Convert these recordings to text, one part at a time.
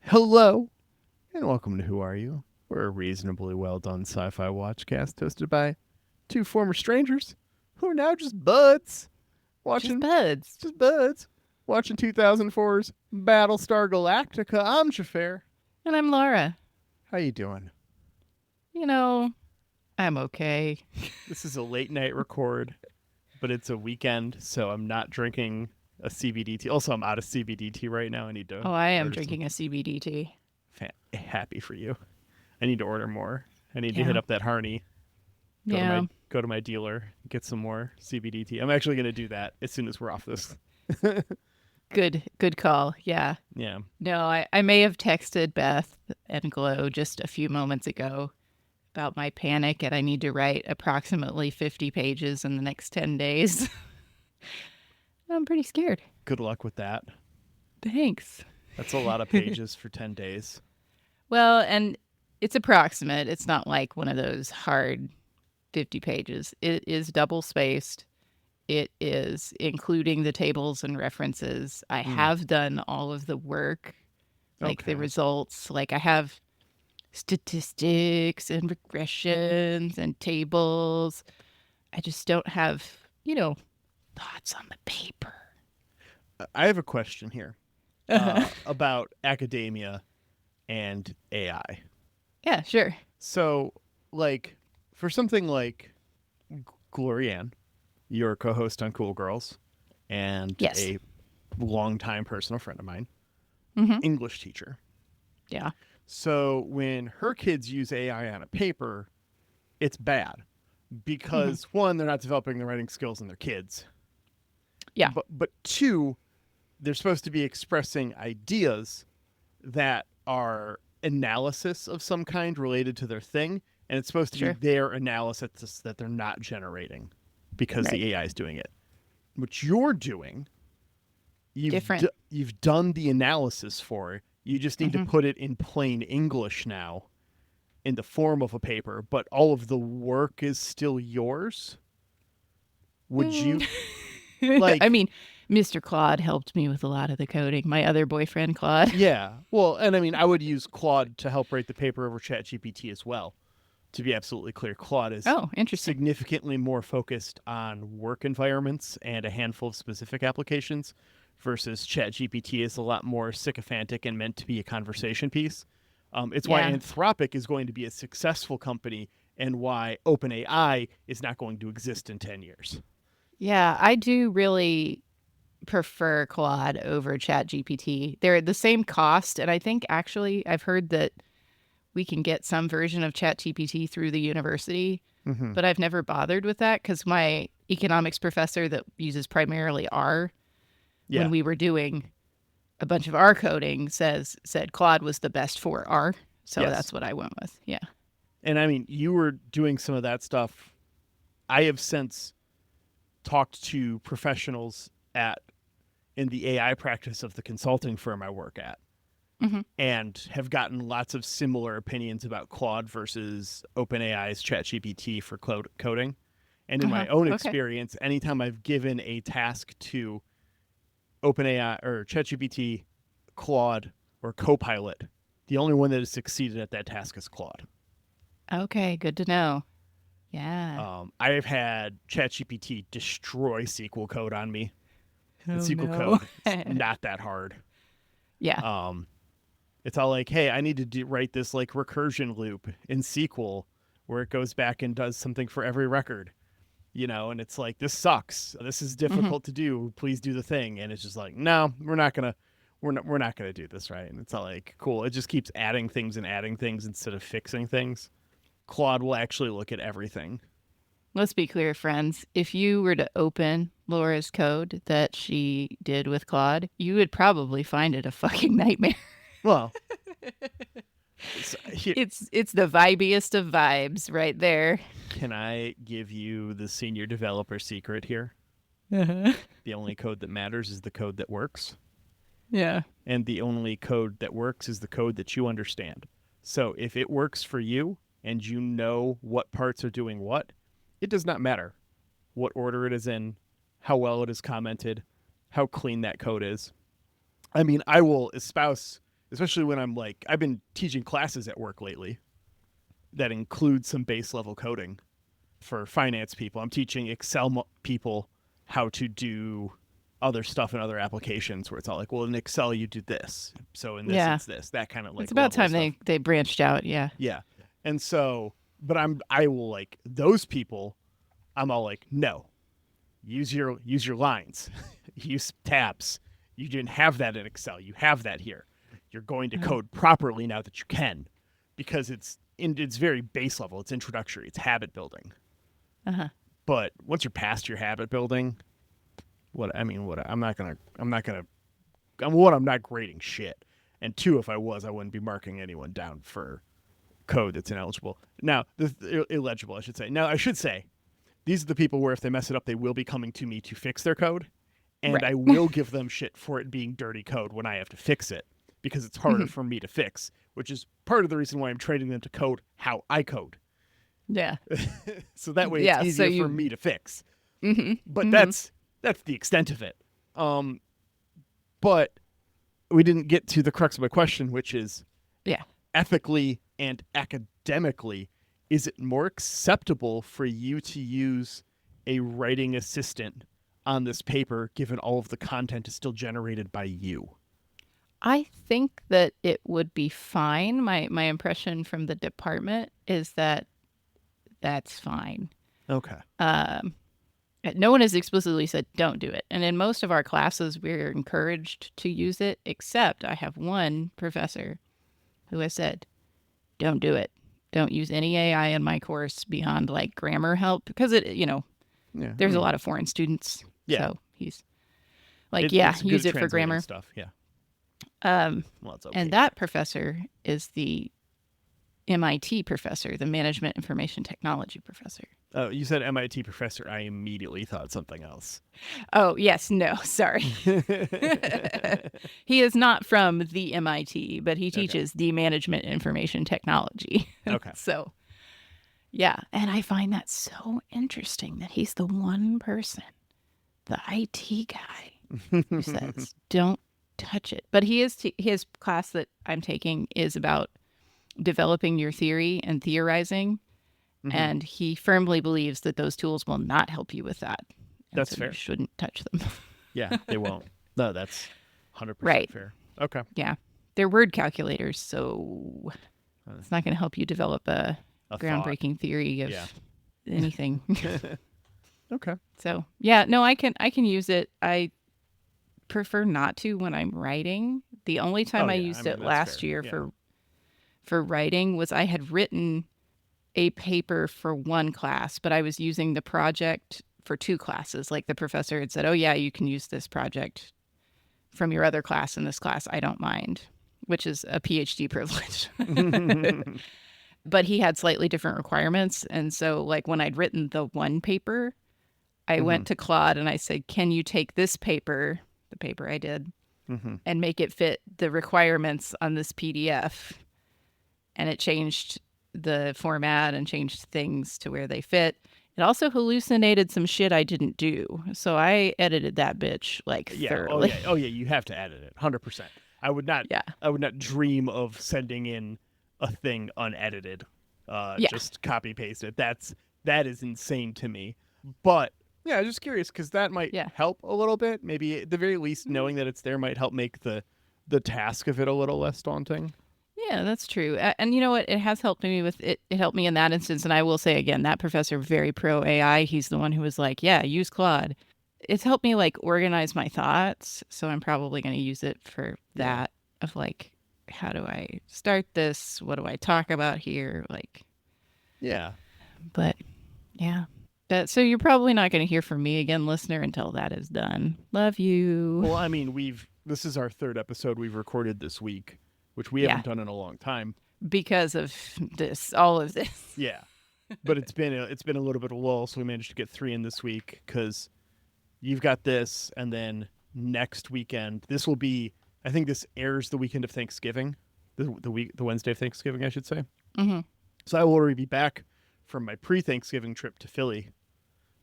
Hello, and welcome to Who Are You? We're a reasonably well done sci fi watchcast hosted by two former strangers who are now just buds Just watching, buds. just buds, watching 2004's Battlestar Galactica. I'm Xhafer. And I'm Laura. How you doing? You know, I'm okay. This is a late night record, but it's a weekend, so I'm not drinking a CBD tea. Also, I'm out of CBD tea right now. I need to Oh, I am order some. drinking a CBD tea. Happy for you. I need to order more. I need to hit Yeah. up that Harney. Go to Yeah. my dealer, get some more CBD tea. I'm actually going to do that as soon as we're off this. Good call. Yeah. Yeah. No, I may have texted Beth and Glow just a few moments ago about my panic and I need to write approximately 50 pages in the next 10 days. I'm pretty scared. Good luck with that. Thanks. That's a lot of pages for 10 days. Well, and it's approximate. It's not like one of those hard 50 pages. It is double spaced. It is including the tables and references. I Mm, have done all of the work, like the okay. results. Like I have statistics and regressions and tables. I just don't have, thoughts on the paper. I have a question here about academia and AI. Yeah, sure. So, like, for something like Glorianne, your co host on Cool Girls, and Yes. a longtime personal friend of mine, Mm-hmm. English teacher. Yeah. So when her kids use AI on a paper, it's bad Mm-hmm. because one, they're not developing the writing skills in their kids, Yeah. but two, they're supposed to be expressing ideas that are analysis of some kind related to their thing, and it's supposed to be Sure. their analysis that they're not generating because Right. the AI is doing it. What you're doing, Different. you've done the analysis for it. You just need to Mm-hmm. put it in plain English now in the form of a paper, but all of the work is still yours. Would you I like mean, Mr. Claude helped me with a lot of the coding. My other boyfriend, Claude. yeah. Well, and I mean I would use Claude to help write the paper over ChatGPT as well. To be absolutely clear, Claude is Oh, interesting. significantly more focused on work environments and a handful of specific applications versus ChatGPT is a lot more sycophantic and meant to be a conversation piece. It's why Yeah. Anthropic is going to be a successful company and why OpenAI is not going to exist in 10 years. Yeah, I do really prefer Claude over ChatGPT. They're the same cost, and I think actually I've heard that we can get some version of ChatGPT through the university, Mm-hmm. but I've never bothered with that because my economics professor that uses primarily R, when Yeah. we were doing a bunch of R coding, said Claude was the best for R. So Yes. that's what I went with. Yeah. And I mean, you were doing some of that stuff. I have since talked to professionals at in the AI practice of the consulting firm I work at Hmm. and have gotten lots of similar opinions about Claude versus OpenAI's ChatGPT for coding. And in Uh-huh. my own Okay. experience, anytime I've given a task to OpenAI or ChatGPT, Claude, or Copilot, the only one that has succeeded at that task is Claude. Okay. Good to know. Yeah. I've had ChatGPT destroy SQL code on me. And Oh SQL no. code, it's not that hard. Yeah. Um, it's all like, hey, I need to write this like recursion loop in SQL where it goes back and does something for every record, and it's like, this sucks. This is Hmm. difficult to do. Please do the thing. And it's just like, no, we're not gonna do this right. And it's all like, cool. It just keeps adding things instead of fixing things. Claude will actually look at everything. Let's be clear, friends. If you were to open Laura's code that she did with Claude, you would probably find it a fucking nightmare. Well, here, It's the vibiest of vibes right there. can I give you the senior developer secret here? Uh-huh. The only code that matters is the code that works. Yeah. And the only code that works is the code that you understand. So if it works for you and you know what parts are doing what, it does not matter what order it is in, how well it is commented, how clean that code is. I mean, I will espouse especially when I've been teaching classes at work lately that include some base level coding for finance people. I'm teaching Excel people how to do other stuff in other applications where it's all like, well, in Excel you do this, so in this Yeah. it's this, that kind of like It's about level of time stuff. they branched out. Yeah. Yeah, and so, but I will like those people. I'm all like, no, use your lines, use tabs. You didn't have that in Excel. You have that here. You're going to code properly now that you can, because it's very base level. It's introductory. It's habit building. Uh-huh. But once you're past your habit building, I'm not grading shit. And two, if I was, I wouldn't be marking anyone down for code that's ineligible. Now, illegible, I should say. Now, I should say, these are the people where if they mess it up, they will be coming to me to fix their code. And Right. I will give them shit for it being dirty code when I have to fix it, because it's harder for me to fix, which is part of the reason why I'm training them to code how I code. Yeah. So that way Yeah, it's so easier for me to fix. Mm-hmm. But that's the extent of it. But we didn't get to the crux of my question, which is, Yeah. ethically and academically, is it more acceptable for you to use a writing assistant on this paper, given all of the content is still generated by you? I think that it would be fine. My impression from the department is that that's fine. Okay. No one has explicitly said don't do it. And in most of our classes, we're encouraged to use it, except I have one professor who has said, don't do it. Don't use any AI in my course beyond like grammar help, because there's a lot of foreign students. Yeah. So he's like, It's good use at it for translating grammar. stuff. Yeah. Well, it's okay. And that professor is the MIT professor, the Management Information Technology professor. Oh, you said MIT professor. I immediately thought something else. Oh, yes. No, sorry. He is not from the MIT, but he teaches the Management Information Technology. Okay. So, yeah. And I find that so interesting that he's the one person, the IT guy, who says, don't touch it. But his class that I'm taking is about developing your theory and theorizing. And he firmly believes that those tools will not help you with that. And That's so fair. You shouldn't touch them. Yeah, they won't. No, that's 100% Right. fair. Okay. Yeah. They're word calculators, so it's not going to help you develop a groundbreaking theory of anything. Okay. So, yeah, no, I can use it. I prefer not to when I'm writing. The only time I used it last year for writing was I had written a paper for one class, but I was using the project for two classes. Like the professor had said, oh yeah, you can use this project from your other class in this class. I don't mind, which is a PhD privilege. But he had slightly different requirements. And so like when I'd written the one paper, I went to Claude and I said, can you take this paper, the paper I did, and make it fit the requirements on this PDF? And it changed the format and changed things to where they fit. It also hallucinated some shit I didn't do. So I edited that bitch like thoroughly. Oh yeah, you have to edit it 100%. I would not dream of sending in a thing unedited. Just copy paste it. That is insane to me. But yeah, just curious, because that might help a little bit. Maybe at the very least knowing that it's there might help make the task of it a little less daunting. Yeah, that's true. And you know what? It has helped me with it. It helped me in that instance. And I will say again, that professor, very pro AI. He's the one who was like, yeah, use Claude. It's helped me like organize my thoughts. So I'm probably going to use it for that of like, how do I start this? What do I talk about here? Like, yeah. But yeah. So you're probably not going to hear from me again, listener, until that is done. Love you. Well, I mean, this is our third episode we've recorded this week, which we haven't done in a long time because of all of this. Yeah, but it's been a little bit of a lull, so we managed to get 3 in this week because you've got this, and then next weekend this will be. I think this airs the weekend of Thanksgiving, the Wednesday of Thanksgiving, I should say. Mm-hmm. So I will already be back from my pre-Thanksgiving trip to Philly.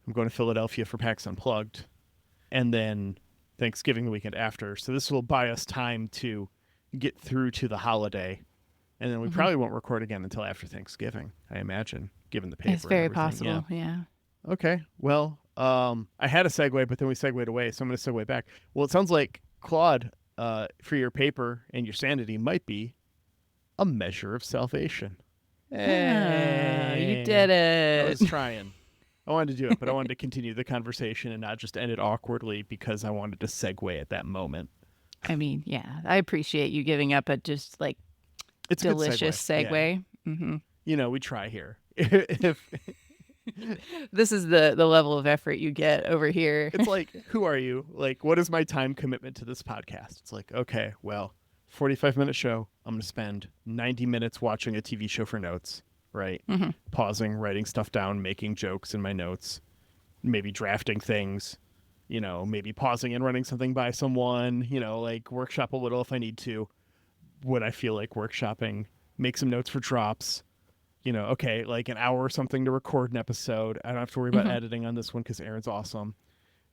I'm going to Philadelphia for PAX Unplugged, and then Thanksgiving the weekend after. So this will buy us time to get through to the holiday, and then we probably won't record again until after Thanksgiving, I imagine, given the paper. It's very and everything. possible. Yeah. Okay. Well, I had a segue, but then we segued away, so I'm going to segue back. Well, it sounds like Claude, for your paper and your sanity, might be a measure of salvation. You did I it. was trying. I wanted to do it, but I wanted to continue the conversation and not just end it awkwardly because I wanted to segue at that moment. I mean, yeah, I appreciate you giving up a just like It's a delicious good segue. segue. Yeah. We try here. If This is the level of effort you get over here. it's like, who are you? Like, what is my time commitment to this podcast? It's like, okay, well, 45-minute show. I'm going to spend 90 minutes watching a TV show for notes, right? Pausing, writing stuff down, making jokes in my notes, maybe drafting things, maybe pausing and running something by someone, like workshop a little if I need to, when I feel like workshopping, make some notes for drops, okay, like an hour or something to record an episode. I don't have to worry about editing on this one because Aaron's awesome.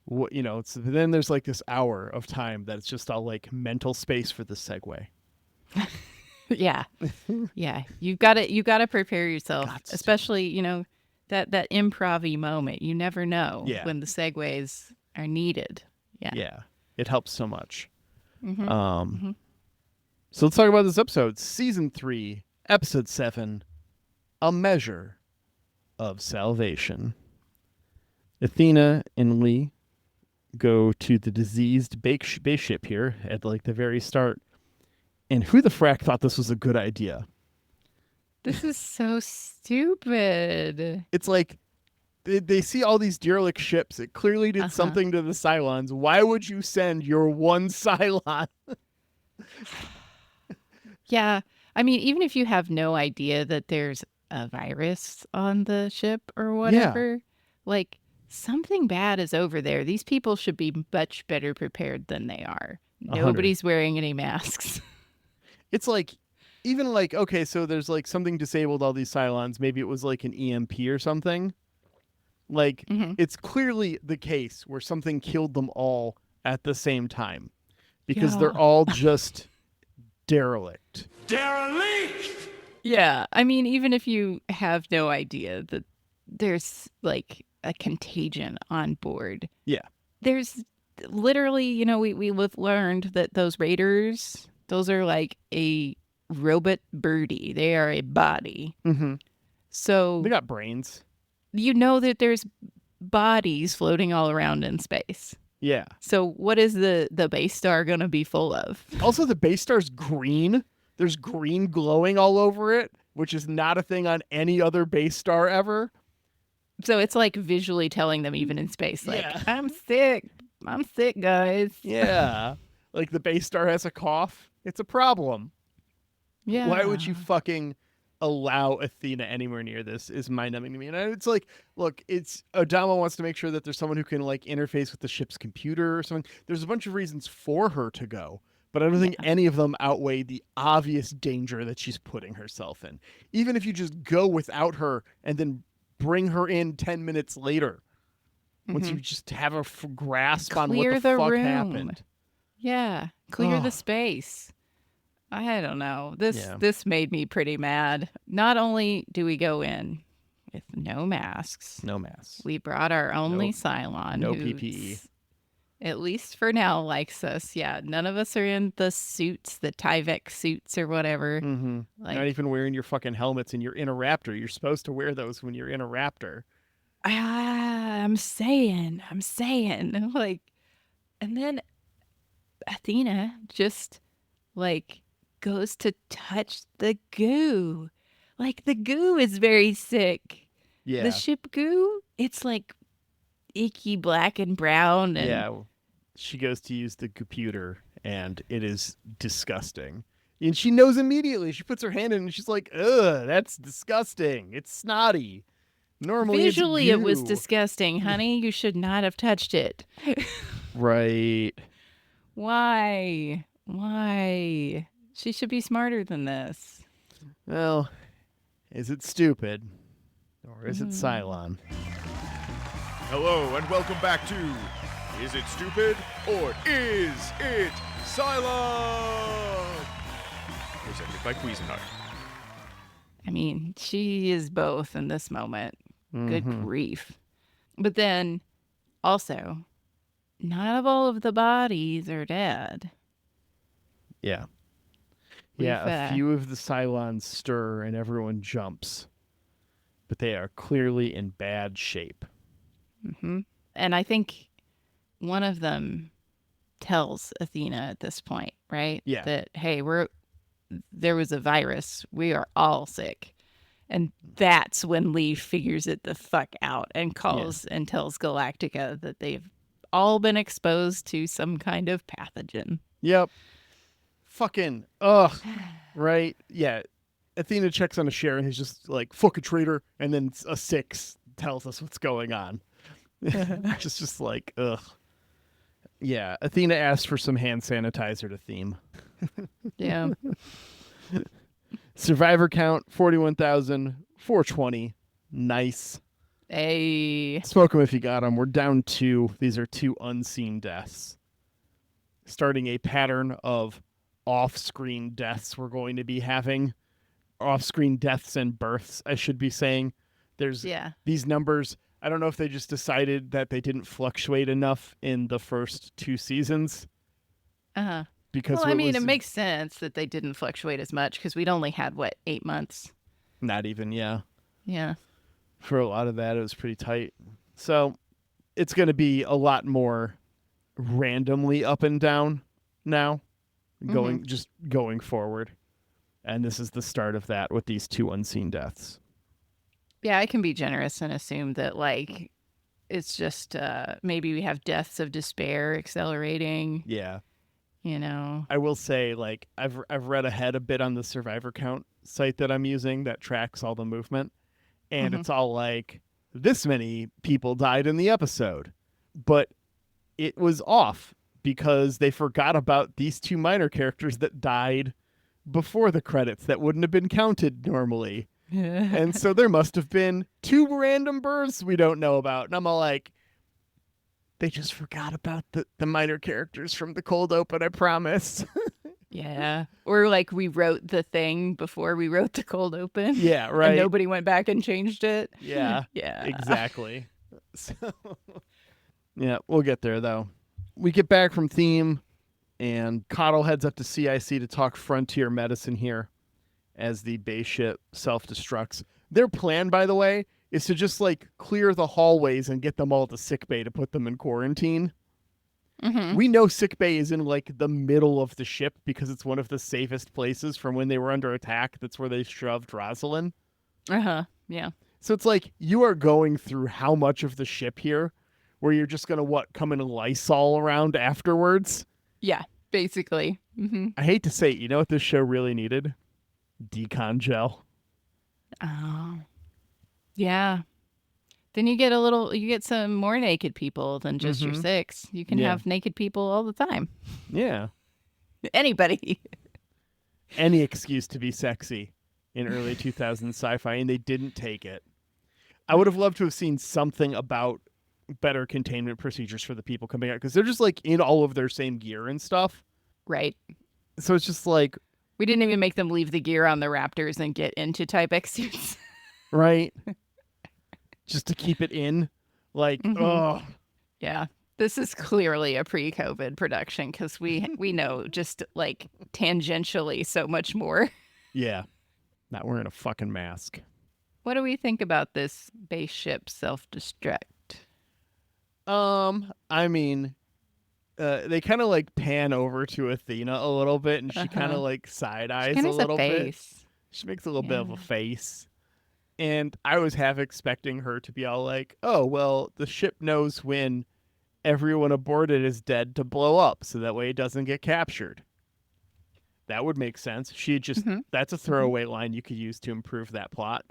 Then there's like this hour of time that's just all like mental space for the segue. Yeah. You gotta prepare yourself, especially, that improv-y moment. You never know when the segues are needed. Yeah. It helps so much. So let's talk about this episode. Season 3, Episode 7, A Measure of Salvation. Athena and Lee go to the diseased base ship here at like the very start. And who the frack thought this was a good idea? This is so stupid. It's like they see all these derelict ships. It clearly did something to the Cylons. Why would you send your one Cylon? Yeah. I mean, even if you have no idea that there's a virus on the ship or whatever, like something bad is over there. These people should be much better prepared than they are. 100. Nobody's wearing any masks. It's like, even like, okay, so there's like something disabled all these Cylons. Maybe it was like an EMP or something. Like, it's clearly the case where something killed them all at the same time. Because they're all just derelict. Derelict! Yeah. I mean, even if you have no idea that there's like a contagion on board. Yeah. There's literally, we've learned that those raiders, those are like a robot birdie. They are a body. So they got brains. You know that there's bodies floating all around in space. Yeah. So what is the base star going to be full of? Also, the base star's green. There's green glowing all over it, which is not a thing on any other base star ever. So it's like visually telling them even in space, like, I'm sick, guys. Yeah. Like the base star has a cough. It's a problem. Yeah. Why would you fucking allow Athena anywhere near this is mind-numbing to me. And it's like, look, Adama wants to make sure that there's someone who can like interface with the ship's computer or something. There's a bunch of reasons for her to go, but I don't think any of them outweigh the obvious danger that she's putting herself in. Even if you just go without her and then bring her in 10 minutes later, once you just have a grasp on what the fuck room. happened. Yeah, clear the space. I don't know. This made me pretty mad. Not only do we go in with no masks. We brought our only Cylon. No PPE. At least for now, likes us. Yeah, none of us are in the suits, the Tyvek suits or whatever. Like, not even wearing your fucking helmets, and you're in a Raptor. You're supposed to wear those when you're in a Raptor. I'm saying. Like, and then Athena just, like, goes to touch the goo. Like, the goo is very sick. Yeah. The ship goo, it's like icky black and brown. And yeah. She goes to use the computer, and it is disgusting. And she knows immediately. She puts her hand in, and she's like, ugh, that's disgusting. It's snotty. Normally, visually, it's it was disgusting, honey. You should not have touched it. Right. Why? She should be smarter than this. Well, is it stupid? Or is it Cylon? Hello, and welcome back to Is It Stupid or Is It Cylon? presented by Cuisinart. I mean, she is both in this moment. Good grief. But then, also, not all of the bodies are dead. Yeah. We've, Yeah, a few of the Cylons stir and everyone jumps. But they are clearly in bad shape. And I think one of them tells Athena at this point, right? Yeah. That, hey, there was a virus. We are all sick. And that's when Lee figures it the fuck out and calls and tells Galactica that they've all been exposed to some kind of pathogen. Yep. Fucking, ugh. Right? Yeah. Athena checks on a share and he's just like, fucking traitor. And then a 6 tells us what's going on. just like, ugh. Yeah. Athena asked for some hand sanitizer to theme. Yeah. Survivor count 41,420. Nice. Hey. Smoke 'em if you got 'em. We're down 2. These are 2 unseen deaths. Starting a pattern of off-screen deaths we're going to be having. Off-screen deaths and births, I should be saying. There's these numbers. I don't know if they just decided that they didn't fluctuate enough in the first 2 seasons. Uh-huh. Because well, I mean, it makes sense that they didn't fluctuate as much because we'd only had, 8 months? Not even, yeah. Yeah. For a lot of that, it was pretty tight. So it's going to be a lot more randomly up and down now, going forward. And this is the start of that with these 2 unseen deaths. Yeah, I can be generous and assume that, it's just maybe we have deaths of despair accelerating. Yeah. You know, I will say, I've read ahead a bit on the Survivor count site that I'm using that tracks all the movement, and it's all like this many people died in the episode, but it was off because they forgot about these 2 minor characters that died before the credits that wouldn't have been counted normally, and so there must have been 2 random births we don't know about, and I'm all like, they just forgot about the minor characters from the cold open, I promise. Yeah. Or we wrote the thing before we wrote the cold open. Yeah, right. And nobody went back and changed it. Yeah. Yeah. Exactly. So, yeah, we'll get there, though. We get back from theme, and Coddle heads up to CIC to talk frontier medicine here as the base ship self-destructs. Their plan, by the way, is to just clear the hallways and get them all to sickbay to put them in quarantine. We know sickbay is in the middle of the ship because it's one of the safest places from when they were under attack. That's where they shoved Rosalind. Yeah. So it's you are going through how much of the ship here where you're just going to come in a Lysol around afterwards? Yeah, basically. I hate to say it, you know what this show really needed? Decon gel. Oh. Yeah. Then you get some more naked people than just your 6. You can have naked people all the time. Yeah. Anybody. Any excuse to be sexy in early 2000s sci-fi, and they didn't take it. I would have loved to have seen something about better containment procedures for the people coming out, because they're just in all of their same gear and stuff. Right. So it's just we didn't even make them leave the gear on the Raptors and get into Type X suits. Right. Just to keep it in. Oh. Yeah. This is clearly a pre-COVID production because we know just tangentially so much more. Yeah. Not wearing a fucking mask. What do we think about this base ship self-destruct? I mean, they kind of pan over to Athena a little bit, and she kind of side eyes a little bit. She makes a little bit of a face. And I was half expecting her to be all oh, well, the ship knows when everyone aboard it is dead to blow up, so that way it doesn't get captured. That would make sense. She just, that's a throwaway line you could use to improve that plot.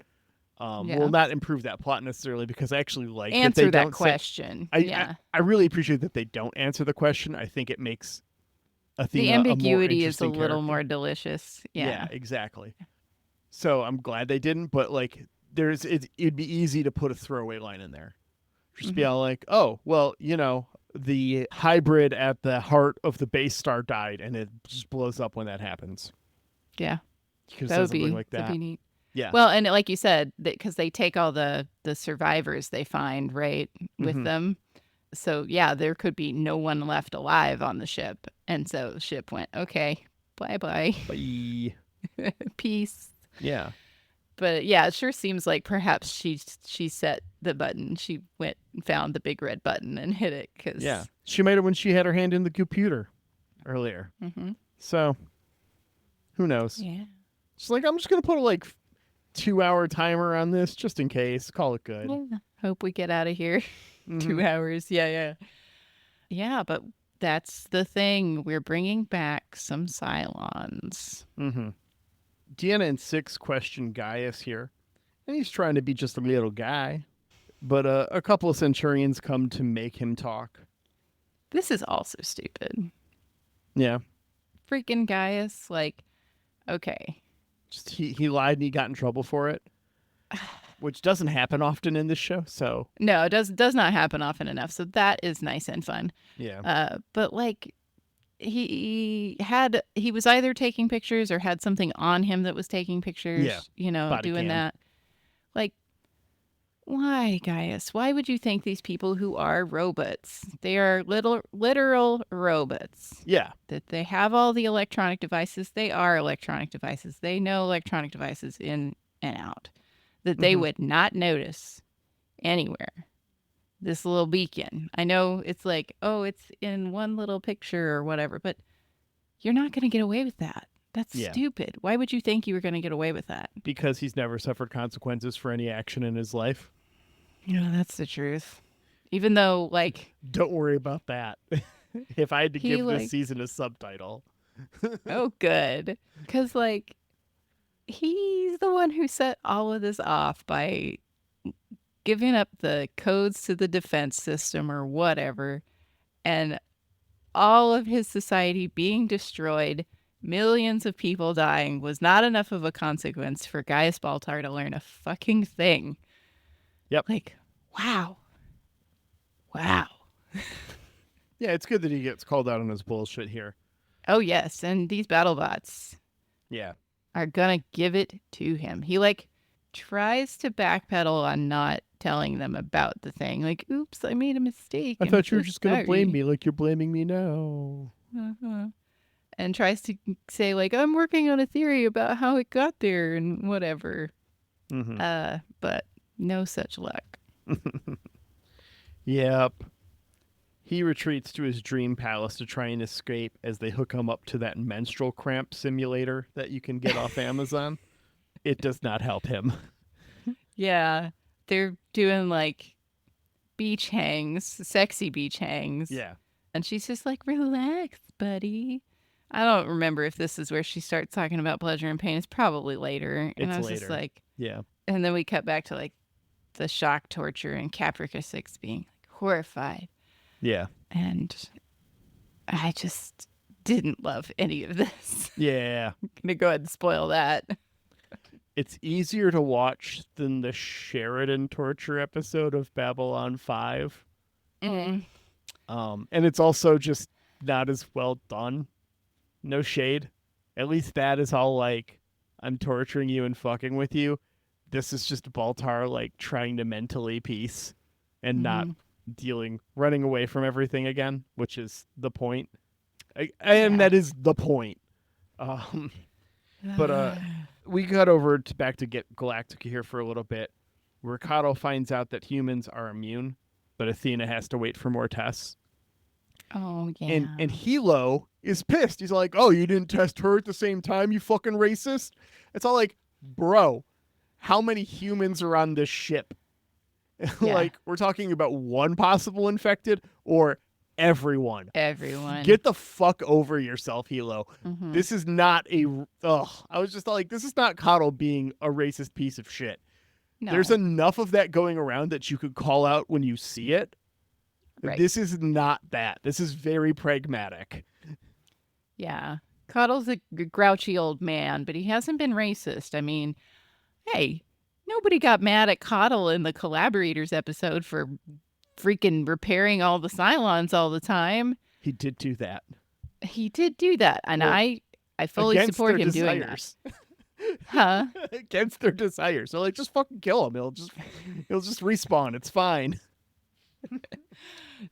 Well, not improve that plot necessarily, because I actually like answer that, they that don't question. I really appreciate that they don't answer the question. I think it makes Athena the ambiguity is a little character. more delicious. Yeah, exactly. So I'm glad they didn't, but it'd be easy to put a throwaway line in there. Just be all oh, well, the hybrid at the heart of the base star died, and it just blows up when that happens. Yeah. You could That have would said something be like that'd that. be neat. Yeah. Well, and like you said, because they take all the survivors they find right with Mhm. them. So yeah, there could be no one left alive on the ship, and so the ship went, okay, bye bye, Bye. peace. Yeah. But yeah, it sure seems like perhaps she set the button. She went and found the big red button and hit it because Yeah. She made it when she had her hand in the computer earlier. Mm-hmm. So who knows? Yeah. She's like, I'm just gonna put a 2-hour timer on this just in case. Call it good. Yeah. Hope we get out of here. Mhm. 2 hours. Yeah. Yeah, but that's the thing. We're bringing back some Cylons. Mm-hmm. Deanna and Six question Gaius here, and he's trying to be just a little guy. But a couple of Centurions come to make him talk. This is also stupid. Yeah. Freaking Gaius, okay. Just he lied and he got in trouble for it, which doesn't happen often in this show. So No, it does not happen often enough. So that is nice and fun. yeah. But he was either taking pictures or had something on him that was taking pictures. Yeah, body doing cam. that. Why, Gaius? Why would you think these people who are robots? They are literal robots. Yeah. That they have all the electronic devices. They are electronic devices. They know electronic devices in and out. That they would not notice anywhere. This little beacon. I know it's it's in one little picture or whatever, but you're not going to get away with that. That's stupid. Why would you think you were going to get away with that? Because he's never suffered consequences for any action in his life. That's the truth. Even though, Don't worry about that. If I had to He, give this season a subtitle. oh, good. Because, he's the one who set all of this off by giving up the codes to the defense system or whatever, and all of his society being destroyed, millions of people dying, was not enough of a consequence for Gaius Baltar to learn a fucking thing. Yep. Wow. Yeah, it's good that he gets called out on his bullshit here. Oh, yes. And these battle bots Yeah. are gonna give it to him. He tries to backpedal on not telling them about the thing. Oops, I made a mistake. I I'm thought you were so just going to sorry. blame me like you're blaming me now. Uh-huh. And tries to say I'm working on a theory about how it got there and whatever. Mm-hmm. But no such luck. Yep. He retreats to his dream palace to try and escape as they hook him up to that menstrual cramp simulator that you can get off Amazon. It does not help him. Yeah. They're doing beach hangs, sexy beach hangs. Yeah. And she's just relax, buddy. I don't remember if this is where she starts talking about pleasure and pain. It's probably later. And It's I was later. just Yeah. and then we cut back to the shock torture and Caprica 6 being horrified. Yeah. And I just didn't love any of this. Yeah. I'm going to go ahead and spoil that. It's easier to watch than the Sheridan torture episode of Babylon 5. Mm. And it's also just not as well done. No shade. At least that is all I'm torturing you and fucking with you. This is just Baltar trying to mentally peace and not running away from everything again, which is the point. And that is the point. But we got back to get Galactica here for a little bit. Ricardo finds out that humans are immune, but Athena has to wait for more tests. Oh, yeah. And Hilo is pissed. He's like, oh, you didn't test her at the same time, you fucking racist? It's all bro, how many humans are on this ship? Yeah. We're talking about one possible infected or everyone. Everyone. Get the fuck over yourself, Hilo. Mm-hmm. This is not I was just this is not Coddle being a racist piece of shit. No. There's enough of that going around that you could call out when you see it. Right. This is not that. This is very pragmatic. Yeah. Coddle's a grouchy old man, but he hasn't been racist. I mean, hey, nobody got mad at Coddle in the Collaborators episode for freaking repairing all the Cylons all the time. He did do that. He did do that, and Well, I fully against support their him doing desires. that. Huh? against their desire. So like, just fucking kill him. He'll just respawn. It's fine.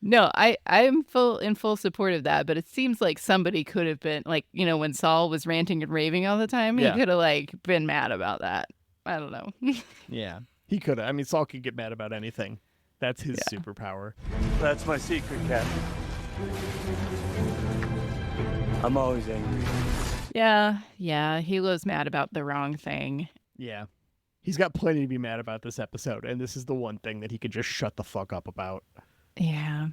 No, I'm in full support of that, but it seems like somebody could have been like, when Saul was ranting and raving all the time, he Yeah. could have like been mad about that. I don't know. Yeah, he could have. I mean, Saul could get mad about anything. That's his Yeah. superpower. That's my secret, Captain. I'm always angry. Yeah, he was mad about the wrong thing. Yeah. He's got plenty to be mad about this episode, and this is the one thing that he could just shut the fuck up about. Yeah.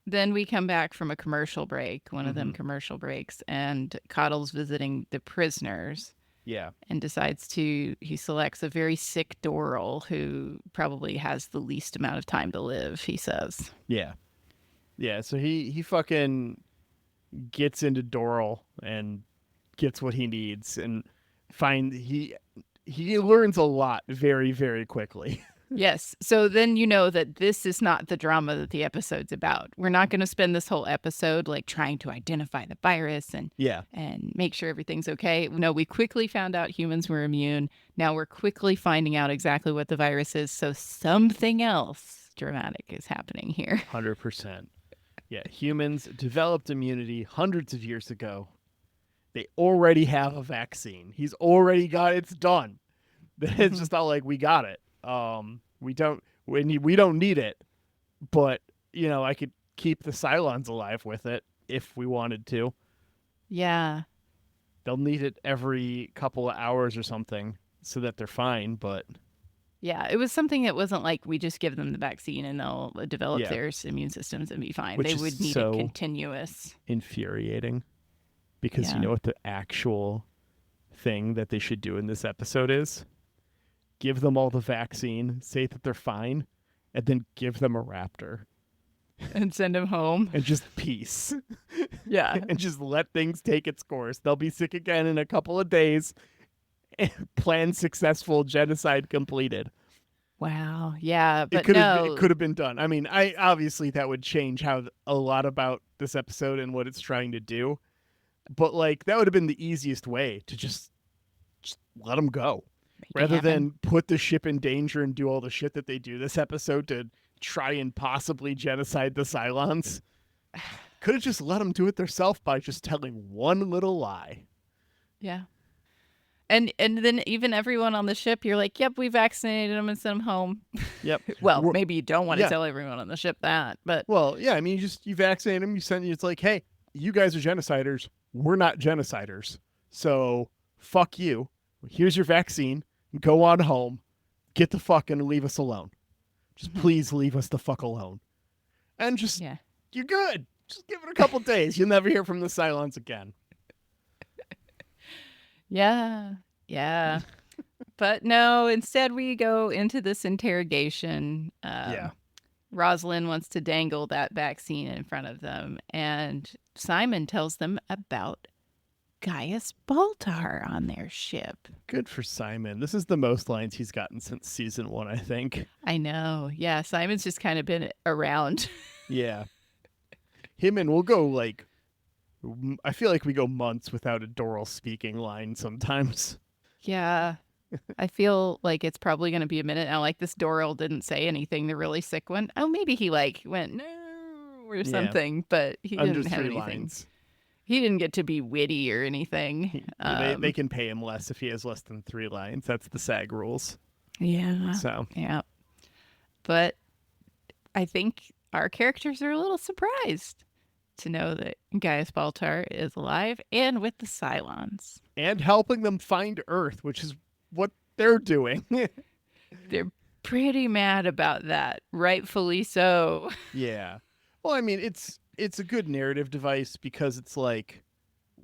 Then we come back from a commercial break, one of them Mm-hmm. commercial breaks, and Cottle's visiting the prisoners Yeah. and he selects a very sick Doral who probably has the least amount of time to live, he says. Yeah. Yeah, so he fucking gets into Doral and gets what he needs, and he learns a lot very, very quickly. Yes. So then you know that this is not the drama that the episode's about. We're not going to spend this whole episode like trying to identify the virus and Yeah. make sure everything's okay. No, we quickly found out humans were immune. Now we're quickly finding out exactly what the virus is. So something else dramatic is happening here. 100%. Yeah, humans developed immunity hundreds of years ago. They already have a vaccine. He's already got it. It's done. It's just not like we got it. We don't need it, but I could keep the Cylons alive with it if we wanted to. Yeah. They'll need it every couple of hours or something so that they're fine, but Yeah. It was something that wasn't like we just give them the vaccine and they'll develop Yeah. their immune systems and be fine. Which They is would need so it continuous. infuriating, because you Yeah. know what the actual thing that they should do in this episode is? Give them all the vaccine, say that they're fine, and then give them a raptor And send them home. and just peace. Yeah. And just let things take its course. They'll be sick again in a couple of days. Plan successful, genocide completed. Wow. Yeah. But It could no. have been done. I mean, obviously that would change a lot about this episode and what it's trying to do. But like, that would have been the easiest way to just let them go. Make it Rather happen. than put the ship in danger and do all the shit that they do this episode to try and possibly genocide the Cylons. Could have just let them do it themselves by just telling one little lie. Yeah. And then even everyone on the ship, you're like, yep, we vaccinated them and sent them home. Yep. Well, We're- maybe you don't want to yeah. tell everyone on the ship that, but Well, yeah, I mean, you vaccinate them, it's like, hey, you guys are genociders. We're not genociders. So fuck you. Here's your vaccine. Go on home. Get the fuck and leave us alone. Just please leave us the fuck alone. And just, yeah. you're good. Just give it a couple days. You'll never hear from the Cylons again. Yeah. Yeah. But no, instead we go into this interrogation. Yeah. Rosalind wants to dangle that vaccine in front of them, and Simon tells them about Gaius Baltar on their ship. Good for Simon. This is the most lines he's gotten since season 1, I think. I know. Yeah, Simon's just kind of been around. Yeah. Him and we'll go like, I feel like we go months without a Doral speaking line sometimes. Yeah. I feel like it's probably going to be a minute now. Like, this Doral didn't say anything, the really sick one. Oh, maybe he like went, no, or something, but he Under didn't have 3 anything. lines. He didn't get to be witty or anything. They can pay him less if he has less than 3 lines. That's the SAG rules. Yeah. So, Yeah. But I think our characters are a little surprised to know that Gaius Baltar is alive and with the Cylons. and helping them find Earth, which is what they're doing. They're pretty mad about that, rightfully so. Yeah. Well, I mean, it's a good narrative device because it's like,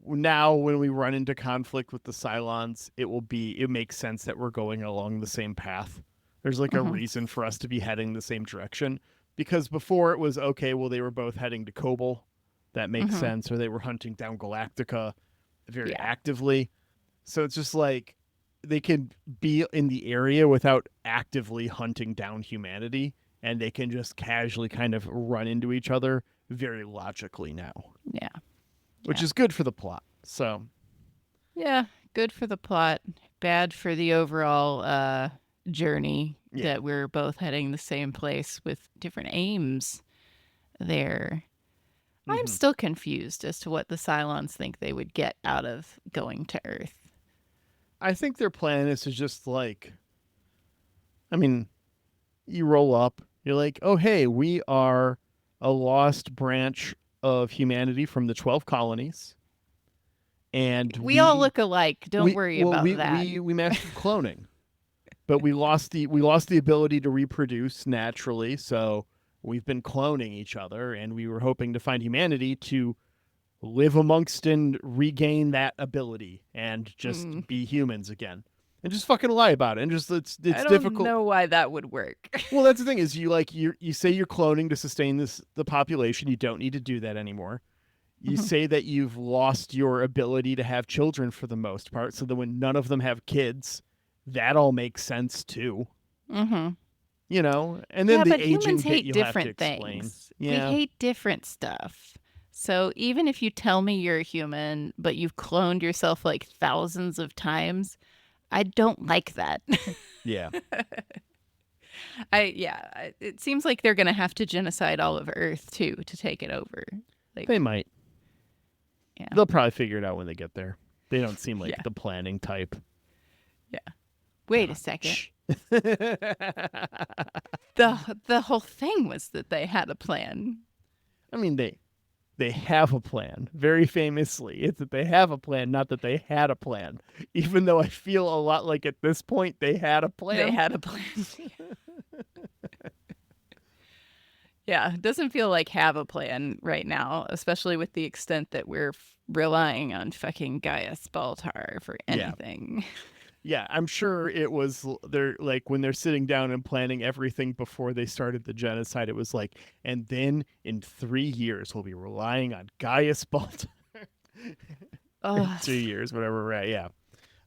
now when we run into conflict with the Cylons, it makes sense that we're going along the same path. There's like a reason for us to be heading the same direction, because before it was, okay, well, they were both heading to Kobol. That makes sense. Or they were hunting down Galactica very actively. So it's just like they can be in the area without actively hunting down humanity, and they can just casually kind of run into each other very logically now. Yeah. Which is good for the plot. So, Yeah. good for the plot, bad for the overall journey that we're both heading the same place with different aims there. I'm still confused as to what the Cylons think they would get out of going to Earth. I think their plan is to just like, I mean, you roll up, you're like, oh, hey, we are a lost branch of humanity from the 12 colonies. And we all look alike. Don't worry about that. We mastered cloning, but we lost the ability to reproduce naturally. So we've been cloning each other, and we were hoping to find humanity to live amongst and regain that ability and just be humans again, and just fucking lie about it. And just it's I don't difficult. know why that would work. Well, that's the thing is you say you're cloning to sustain the population. You don't need to do that anymore. You say that you've lost your ability to have children for the most part, so that when none of them have kids, that all makes sense too. Mm-hmm. You know, and then the but aging humans bit hate you'll different have to explain. things. Yeah. We hate different stuff. So even if you tell me you're a human, but you've cloned yourself like thousands of times, I don't like that. Yeah. It seems like they're going to have to genocide all of Earth too to take it over. Like, They might. yeah. They'll probably figure it out when they get there. They don't seem like the planning type. Yeah. Wait a second. The whole thing was that they had a plan. I mean, they have a plan. Very famously, it's that they have a plan, not that they had a plan. Even though I feel a lot like at this point they had a plan. They had a plan. Yeah, it doesn't feel like have a plan right now, especially with the extent that we're relying on fucking Gaius Baltar for anything. Yeah, I'm sure it was they're like when they're sitting down and planning everything before they started the genocide, it was like, and then in 3 years we'll be relying on Gaius Baltar. 2 years, whatever we're at, yeah.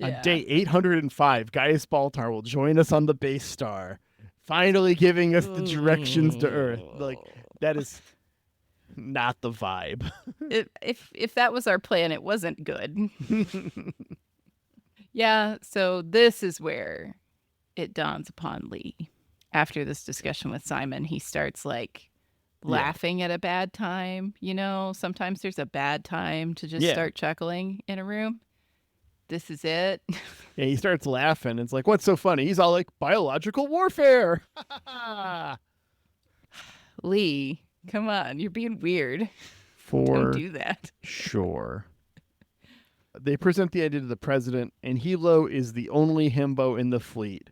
On day 805, Gaius Baltar will join us on the base star, finally giving us the directions to Earth. Like, that is not the vibe. If that was our plan, it wasn't good. Yeah, so this is where it dawns upon Lee. After this discussion with Simon, he starts like laughing at a bad time. You know, sometimes there's a bad time to just start chuckling in a room. This is it. Yeah, he starts laughing. It's like, what's so funny? He's all like, biological warfare. Lee, come on, you're being weird. For Don't do that. Sure. They present the idea to the president, and Hilo is the only himbo in the fleet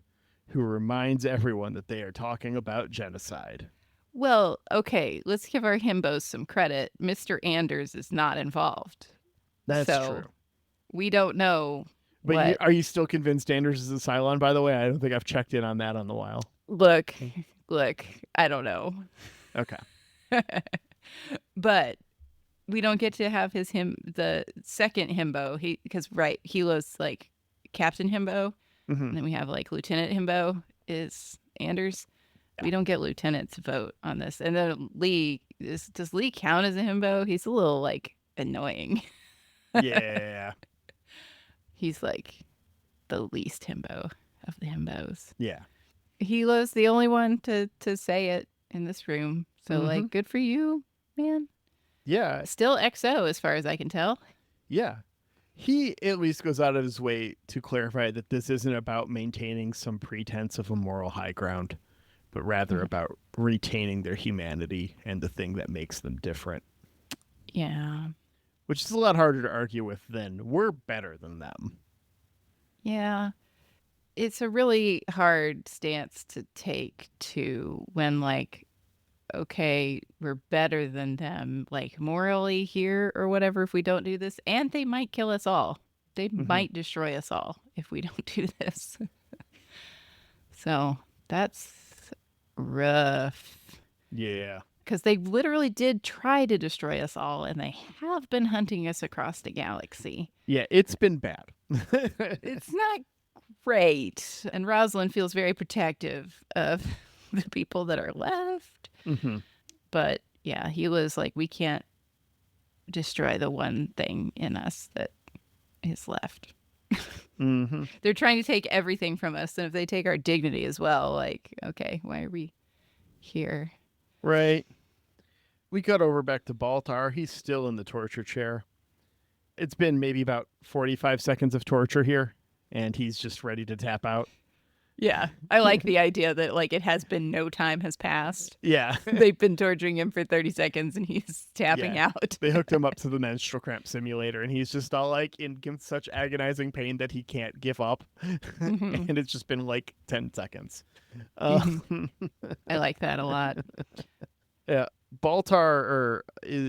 who reminds everyone that they are talking about genocide. Well, okay, let's give our himbos some credit. Mr. Anders is not involved. That's so true. We don't know. But are you still convinced Anders is a Cylon, by the way? I don't think I've checked in on that on the while. Look, I don't know. Okay. But we don't get to have the second himbo. Because Hilo's like Captain Himbo. Mm-hmm. And then we have like Lieutenant Himbo is Anders. Yeah. We don't get lieutenant's vote on this. And then Lee, does Lee count as a himbo? He's a little like annoying. Yeah. He's like the least himbo of the himbos. Yeah. Hilo's the only one to say it in this room. So like, good for you, man. Yeah. Still XO as far as I can tell. Yeah. He at least goes out of his way to clarify that this isn't about maintaining some pretense of a moral high ground, but rather about retaining their humanity and the thing that makes them different. Yeah. Which is a lot harder to argue with than we're better than them. Yeah. It's a really hard stance to take to when like, okay, we're better than them, like morally here or whatever if we don't do this. And they might kill us all. They might destroy us all if we don't do this. So that's rough. Yeah. Because they literally did try to destroy us all, and they have been hunting us across the galaxy. Yeah, it's been bad. It's not great. And Rosalind feels very protective of the people that are left. Mm-hmm. But yeah, he was like, we can't destroy the one thing in us that is left. Mm-hmm. They're trying to take everything from us, and if they take our dignity as well, like, okay, why are we here? Right. We cut over back to Baltar. He's still in the torture chair. It's been maybe about 45 seconds of torture here, and he's just ready to tap out. Yeah, I like the idea that like it has been no time has passed. Yeah. They've been torturing him for 30 seconds, and he's tapping Yeah. out. They hooked him up to the menstrual cramp simulator, and he's just all like in such agonizing pain that he can't give up. Mhm. And it's just been like 10 seconds. I like that a lot. Yeah. Baltar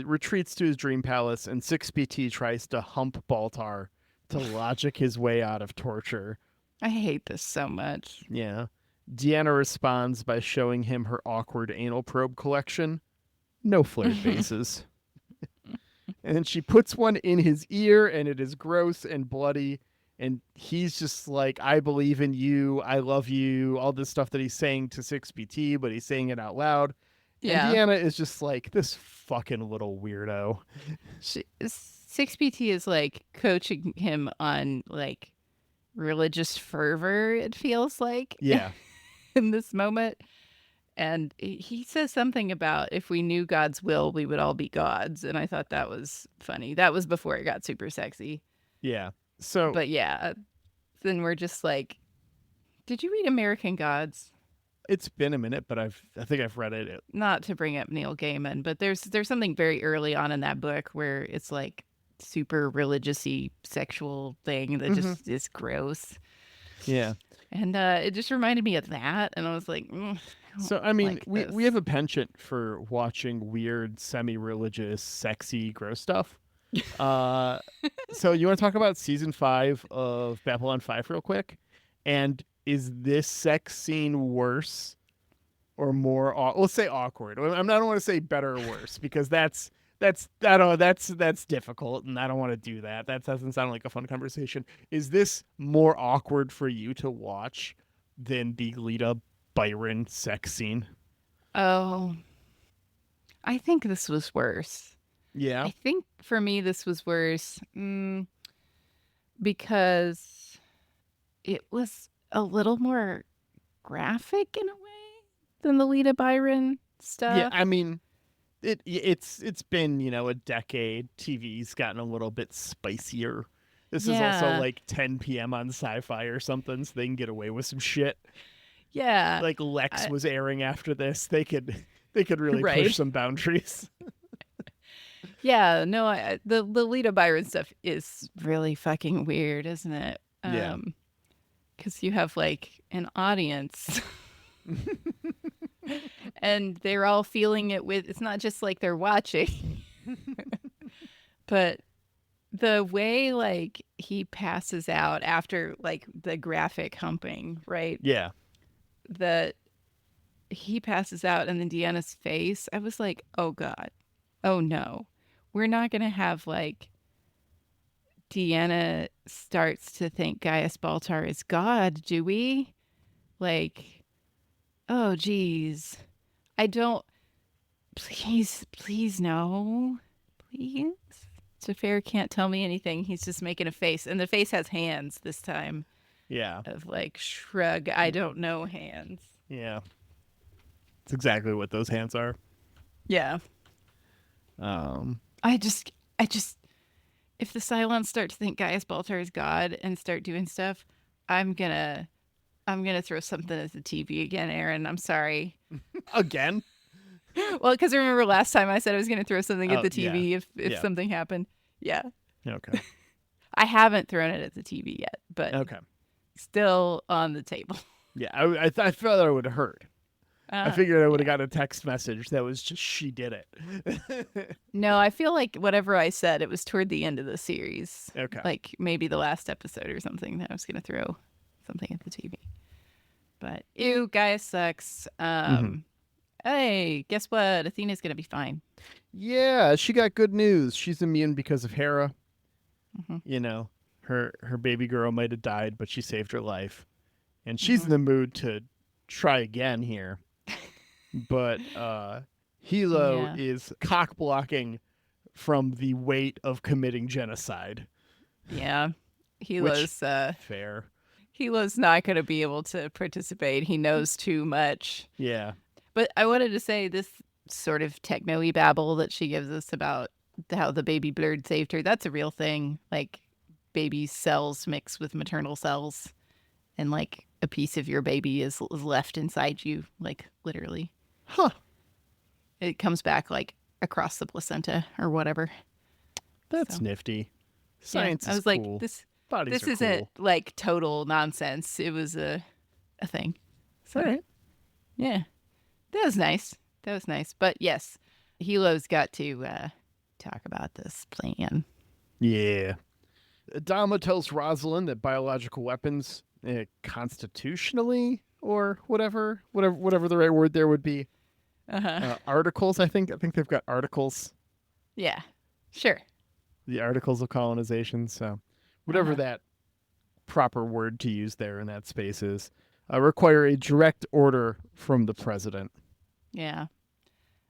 retreats to his dream palace, and 6PT tries to hump Baltar to logic his way out of torture. I hate this so much. Yeah. Deanna responds by showing him her awkward anal probe collection. No flared bases. And then she puts one in his ear, and it is gross and bloody. And he's just like, I believe in you. I love you. All this stuff that he's saying to 6PT, but he's saying it out loud. Yeah. And Deanna is just like, this fucking little weirdo. 6PT is like coaching him on like religious fervor, it feels like. Yeah. In this moment. And he says something about if we knew God's will, we would all be gods. And I thought that was funny. That was before it got super sexy. Yeah. So, But yeah, then we're just like, did you read American Gods? it's been a minute, but I think I've read it. Not to bring up Neil Gaiman, but there's something very early on in that book where it's like super religious-y sexual thing that just is gross. Yeah. And it just reminded me of that. And I was like, So, I mean, like we this. have a penchant for watching weird, semi-religious, sexy, gross stuff. So you want to talk about season 5 of Babylon 5 real quick? And is this sex scene worse or more? Let's say awkward. I don't want to say better or worse because that's difficult, and I don't want to do that. That doesn't sound like a fun conversation. Is this more awkward for you to watch than the Lita Byron sex scene? Oh, I think this was worse. Yeah. I think for me, this was worse because it was a little more graphic in a way than the Lita Byron stuff. Yeah, I mean, it's been, a decade. TV's gotten a little bit spicier. This is also Yeah. like 10 p.m. on Sci-Fi or something, so they can get away with some shit. Yeah. Like Lex was airing after this. They could really Right. push some boundaries. Yeah, no, the Lita Byron stuff is really fucking weird, isn't it? Yeah. Because you have like an audience and they're all feeling it with, it's not just like they're watching, but the way like he passes out after like the graphic humping, right? Yeah. That he passes out and then Deanna's face, I was like, oh God, oh no. We're not going to have like Deanna starts to think Gaius Baltar is God, do we? Like, oh geez. I don't, please no, please. Xhafer can't tell me anything. He's just making a face, and the face has hands this time Yeah. of like shrug, I don't know hands. Yeah. It's exactly what those hands are. Yeah. I just, if the Cylons start to think Gaius Baltar is God and start doing stuff, I'm gonna throw something at the TV again, Aaron. I'm sorry. Again? Well, because remember last time I said I was gonna throw something at Oh, the TV yeah. if Yeah. something happened. Yeah. Okay. I haven't thrown it at the TV yet, but Okay. still on the table. Yeah, I thought I would have heard. I Uh, figured I would have got a text message that was just, she did it. no, I feel like whatever I said, it was toward the end of the series. Okay. Like maybe the last episode or something that I was going to throw something at the TV. But ew, Gaia sucks. Hey, guess what? Athena's going to be fine. Yeah, she got good news. She's immune because of Hera. Mhm. Her baby girl might have died, but she saved her life. And she's in the mood to try again here. But Hilo Yeah. is cock blocking from the weight of committing genocide. Yeah. Hilo's Fair. Hilo's not going to be able to participate. He knows too much. Yeah. But I wanted to say this sort of techno-y babble that she gives us about how the baby blurred saved her. That's a real thing. Like baby cells mix with maternal cells, and like a piece of your baby is left inside you, like literally. Huh. It comes back like across the placenta or whatever. That's So. nifty. Science I is was like, cool. this Bodies are isn't cool. like total nonsense. It was a thing. So, All right. yeah, that was nice. But yes, Hilo's got to talk about this plan. Yeah. Adama tells Rosalind that biological weapons, constitutionally or whatever the right word there would be, articles. I think they've got articles, Yeah, sure. the articles of colonization. So whatever that proper word to use there in that space is, require a direct order from the president. Yeah.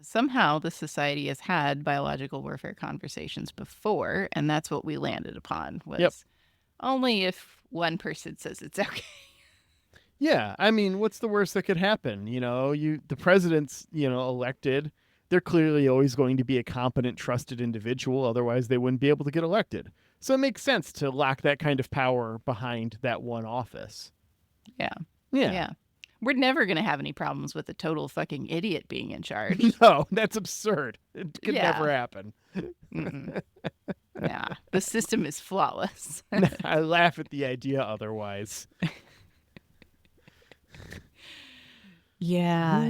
Somehow the society has had biological warfare conversations before, and that's what we landed upon was only if one person says it's okay. Yeah, I mean, what's the worst that could happen? The president's, elected. They're clearly always going to be a competent, trusted individual. Otherwise, they wouldn't be able to get elected. So it makes sense to lock that kind of power behind that one office. Yeah. We're never going to have any problems with a total fucking idiot being in charge. No, that's absurd. It could Yeah. never happen. Yeah, the system is flawless. I laugh at the idea otherwise. Yeah.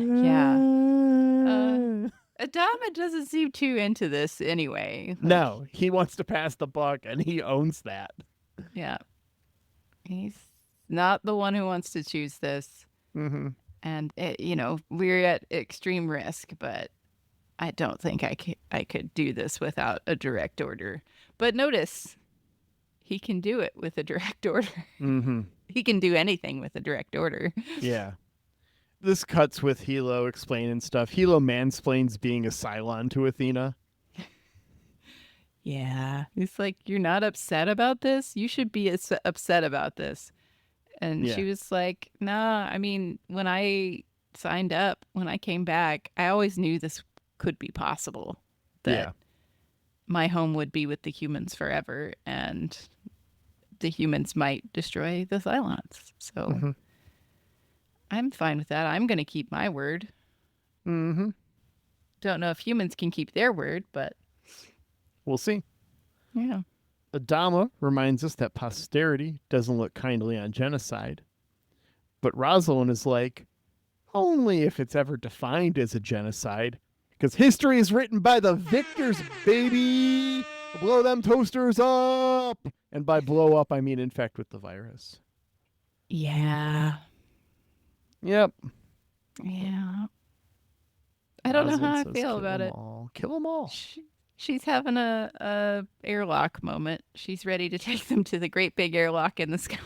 Adama doesn't seem too into this anyway. No, he wants to pass the buck, and he owns that. Yeah. He's not the one who wants to choose this. Mm-hmm. And, we're at extreme risk, but I don't think I could do this without a direct order. But notice, he can do it with a direct order. Mm-hmm. He can do anything with a direct order. Yeah. This cuts with Hilo explaining stuff. Hilo mansplains being a Cylon to Athena. Yeah. He's like, you're not upset about this? You should be upset about this. And she was like, nah, I mean, when I signed up, when I came back, I always knew this could be possible. That my home would be with the humans forever, and the humans might destroy the Cylons. So I'm fine with that. I'm going to keep my word. Mm-hmm. Don't know if humans can keep their word, but we'll see. Yeah. Adama reminds us that posterity doesn't look kindly on genocide. But Rosalind is like, only if it's ever defined as a genocide. Because history is written by the victors, baby! Blow them toasters up! And by blow up, I mean infect with the virus. Yeah. Yep. Yeah. I don't know how I Rosalind feel says, about it. Kill them all. She's having a airlock moment. She's ready to take them to the great big airlock in the sky.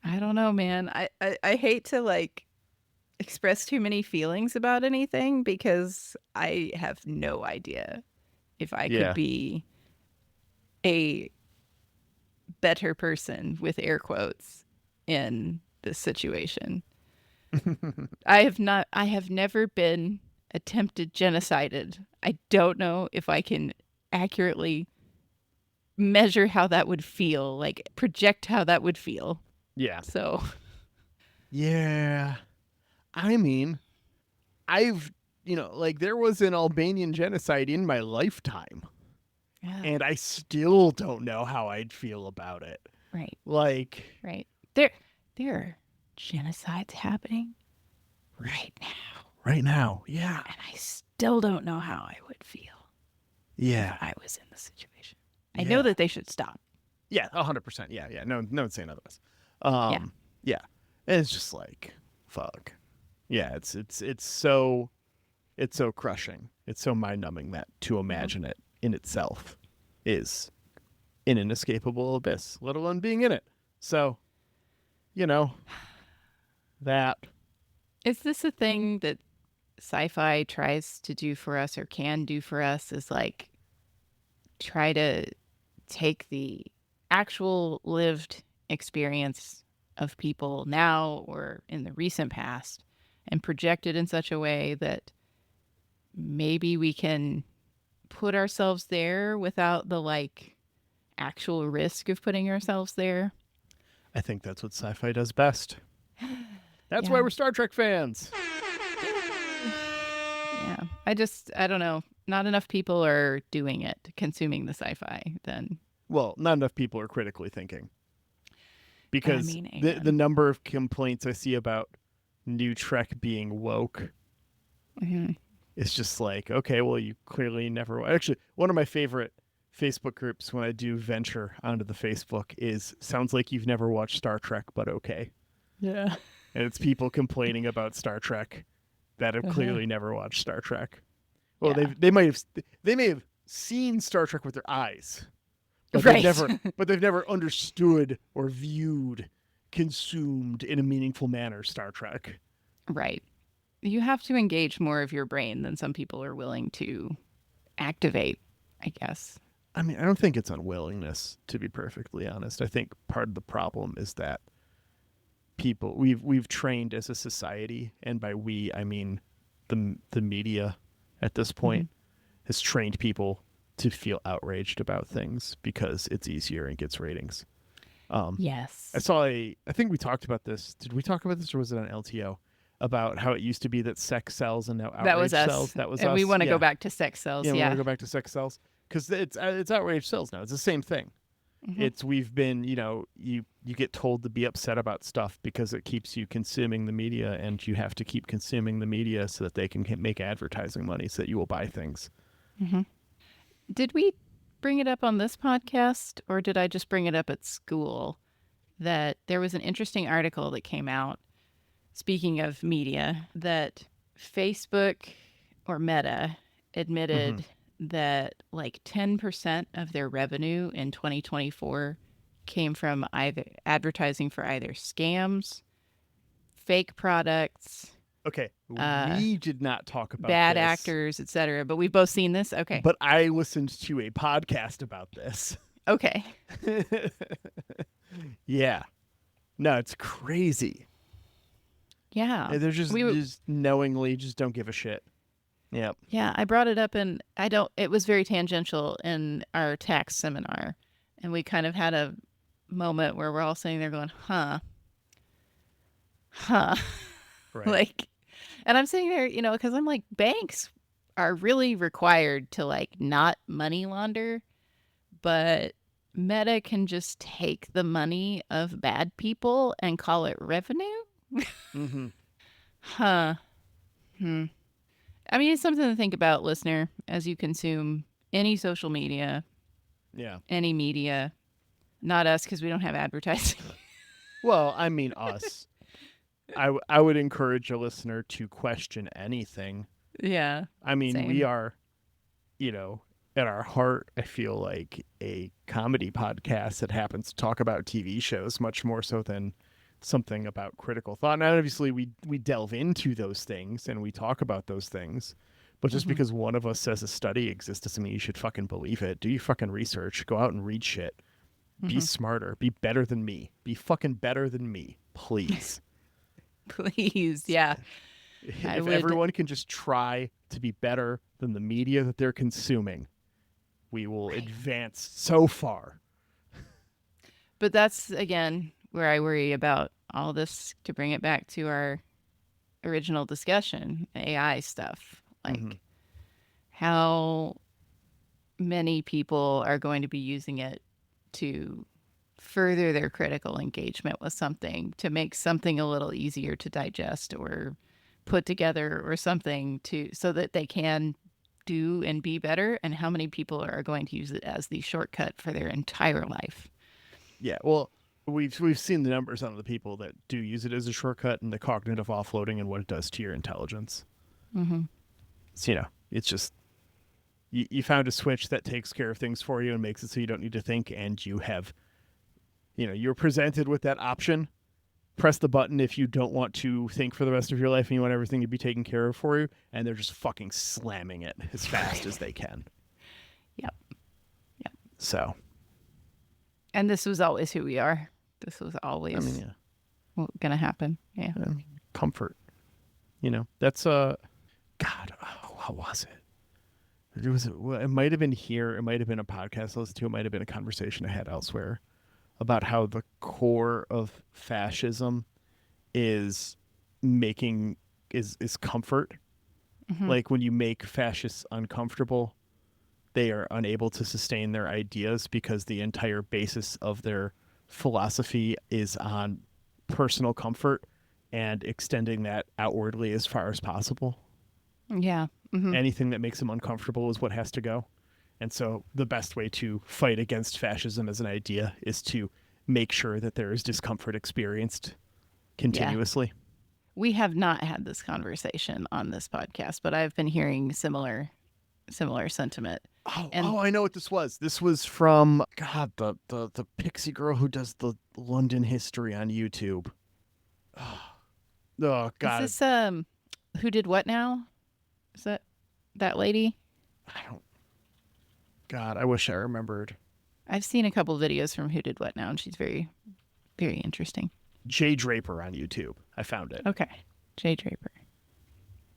I don't know, man. I hate to like express too many feelings about anything because I have no idea if I could be a better person with air quotes in this situation. I have never been attempted genocided. I don't know if I can accurately measure how that would feel, like project how that would feel. Yeah. So. Yeah. I mean, there was an Albanian genocide in my lifetime. Yeah. And I still don't know how I'd feel about it. Right. Right. There are genocides happening right now. Right now. Yeah. And I still don't know how I would feel. Yeah. If I was in the situation. I know that they should stop. Yeah, 100%. Yeah. No one's saying otherwise. Yeah. And it's just like, fuck. Yeah, it's so crushing. It's so mind-numbing that to imagine it in itself is in an inescapable abyss, let alone being in it. So, that. Is this a thing that Sci-Fi tries to do for us or can do for us is like try to take the actual lived experience of people now or in the recent past and project it in such a way that maybe we can put ourselves there without the like actual risk of putting ourselves there. I think that's what sci-fi does best. That's Yeah. why we're Star Trek fans. Yeah. I don't know. Not enough people are doing it, consuming the sci-fi then. Well, not enough people are critically thinking. Because I mean, the amen. number of complaints I see about new Trek being woke Mhm. is just like, okay, well, you clearly never... Actually, one of my favorite Facebook groups when I do venture onto the Facebook is sounds like you've never watched Star Trek, but okay. Yeah. And it's people complaining about Star Trek that have clearly never watched Star Trek. Well, Yeah. they may have seen Star Trek with their eyes, but Right. they've never understood or viewed, consumed in a meaningful manner Star Trek. Right. You have to engage more of your brain than some people are willing to activate, I guess. I mean, I don't think it's unwillingness, to be perfectly honest. I think part of the problem is that people we've trained as a society, and by we I mean the media at this point has trained people to feel outraged about things because it's easier and gets ratings. Yes. I think we talked about this. Did we talk about this or was it on LTO? About how it used to be that sex sells and now outrage That was us. sells. That was and us. we want to Yeah. go back to sex cells. Yeah, we Yeah. want to go back to sex sells because it's outrage sells now. It's the same thing. It's we've been, you get told to be upset about stuff because it keeps you consuming the media, and you have to keep consuming the media so that they can make advertising money so that you will buy things. Did we bring it up on this podcast or did I just bring it up at school that there was an interesting article that came out, speaking of media, that Facebook or Meta admitted that like 10% of their revenue in 2024 came from either advertising for either scams, fake products, Okay, we did not talk about bad this, actors, etc. But we've both seen this. Okay. but I listened to a podcast about this. Okay. Yeah, no, it's crazy. Yeah. They're just We- just knowingly just don't give a shit. Yep. Yeah, I brought it up and it was very tangential in our tax seminar. And we kind of had a moment where we're all sitting there going, huh. Right. Like, and I'm sitting there, because I'm like, banks are really required to like not money launder, but Meta can just take the money of bad people and call it revenue. Mm-hmm. Huh. I mean, it's something to think about, listener, as you consume any social media, Yeah. any media. Not us, because we don't have advertising. Well, I mean us. I would encourage a listener to question anything. Yeah. I mean, Same. we are, at our heart, I feel like a comedy podcast that happens to talk about TV shows much more so than something about critical thought. And obviously, we delve into those things and we talk about those things. But just because one of us says a study exists doesn't mean you should fucking believe it. Do your fucking research. Go out and read shit. Be smarter. Be better than me. Be fucking better than me, please. Please. Yeah. If everyone can just try to be better than the media that they're consuming, we will advance so far. But that's, again, where I worry about all this, to bring it back to our original discussion, AI stuff. Like, how many people are going to be using it to further their critical engagement with something, to make something a little easier to digest or put together or something so that they can do and be better, and how many people are going to use it as the shortcut for their entire life. Yeah, well, we've seen the numbers on the people that do use it as a shortcut and the cognitive offloading and what it does to your intelligence. So, it's just you found a switch that takes care of things for you and makes it so you don't need to think, and you have, you're presented with that option. press the button if you don't want to think for the rest of your life and you want everything to be taken care of for you, and they're just fucking slamming it as fast as they can. Yep. Yep. So. And this was always who we are. This was always going to happen. Yeah. Comfort. That's God, how was it? It might have been here. It might have been a podcast I listened to. It might have been a conversation I had elsewhere about how the core of fascism is comfort. Mm-hmm. Like when you make fascists uncomfortable, they are unable to sustain their ideas because the entire basis of their philosophy is on personal comfort and extending that outwardly as far as possible. Yeah. Mm-hmm. Anything that makes them uncomfortable is what has to go. And so the best way to fight against fascism as an idea is to make sure that there is discomfort experienced continuously. Yeah. We have not had this conversation on this podcast, but I've been hearing similar sentiment. I know what this was. This was from the pixie girl who does the London history on YouTube. Oh God. Is this who did what now? Is that lady? I wish I remembered. I've seen a couple videos from Who Did What Now, and she's very, very interesting. Jay Draper on YouTube. I found it. Okay. Jay Draper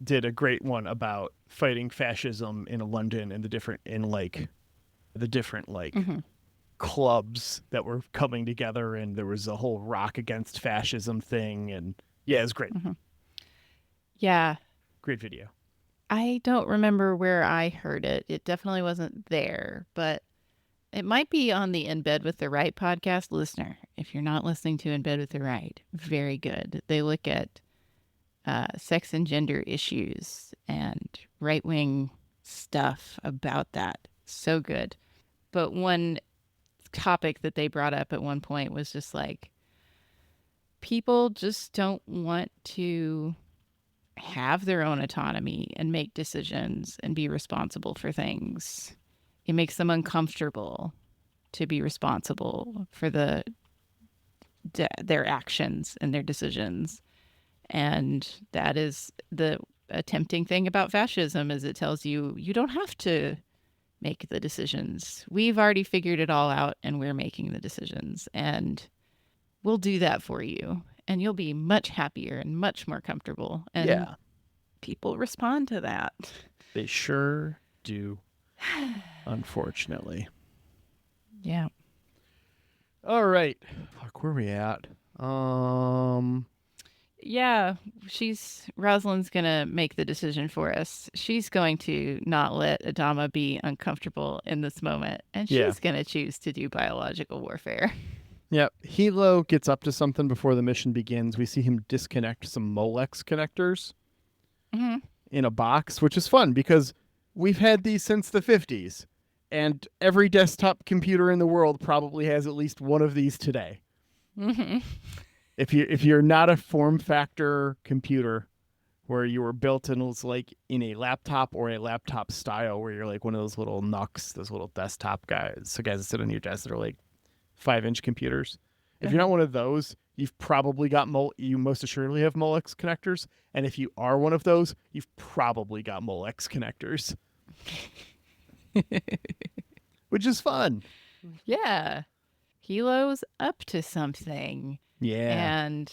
did a great one about fighting fascism in London and the different mm-hmm. clubs that were coming together, and there was a whole rock against fascism thing, and yeah, it was great. Mm-hmm. Yeah. Great video. I don't remember where I heard it. It definitely wasn't there, but it might be on the In Bed with the Right podcast. Listener, if you're not listening to In Bed with the Right, very good. They look at sex and gender issues and right-wing stuff about that. So good. But one topic that they brought up at one point was just like, people just don't want to have their own autonomy and make decisions and be responsible for things. It makes them uncomfortable to be responsible for their actions and their decisions. And that is the tempting thing about fascism, is it tells you don't have to make the decisions. We've already figured it all out, and we're making the decisions, and we'll do that for you, and you'll be much happier and much more comfortable. And yeah, people respond to that. They sure do. Unfortunately. Yeah. All right. Fuck, where are we at? Yeah, Rosalind's going to make the decision for us. She's going to not let Adama be uncomfortable in this moment, and she's going to choose to do biological warfare. Yep. Hilo gets up to something before the mission begins. We see him disconnect some Molex connectors in a box, which is fun because we've had these since the 50s, and every desktop computer in the world probably has at least one of these today. Mm-hmm. If you're not a form factor computer where you were built in in a laptop or a laptop style where you're like one of those little NUCs, those little desktop guys, the guys that sit on your desk that are like 5-inch computers. If you're not one of those, you've probably got you most assuredly have Molex connectors. And if you are one of those, you've probably got Molex connectors. Which is fun. Yeah. Hilo's up to something. Yeah. And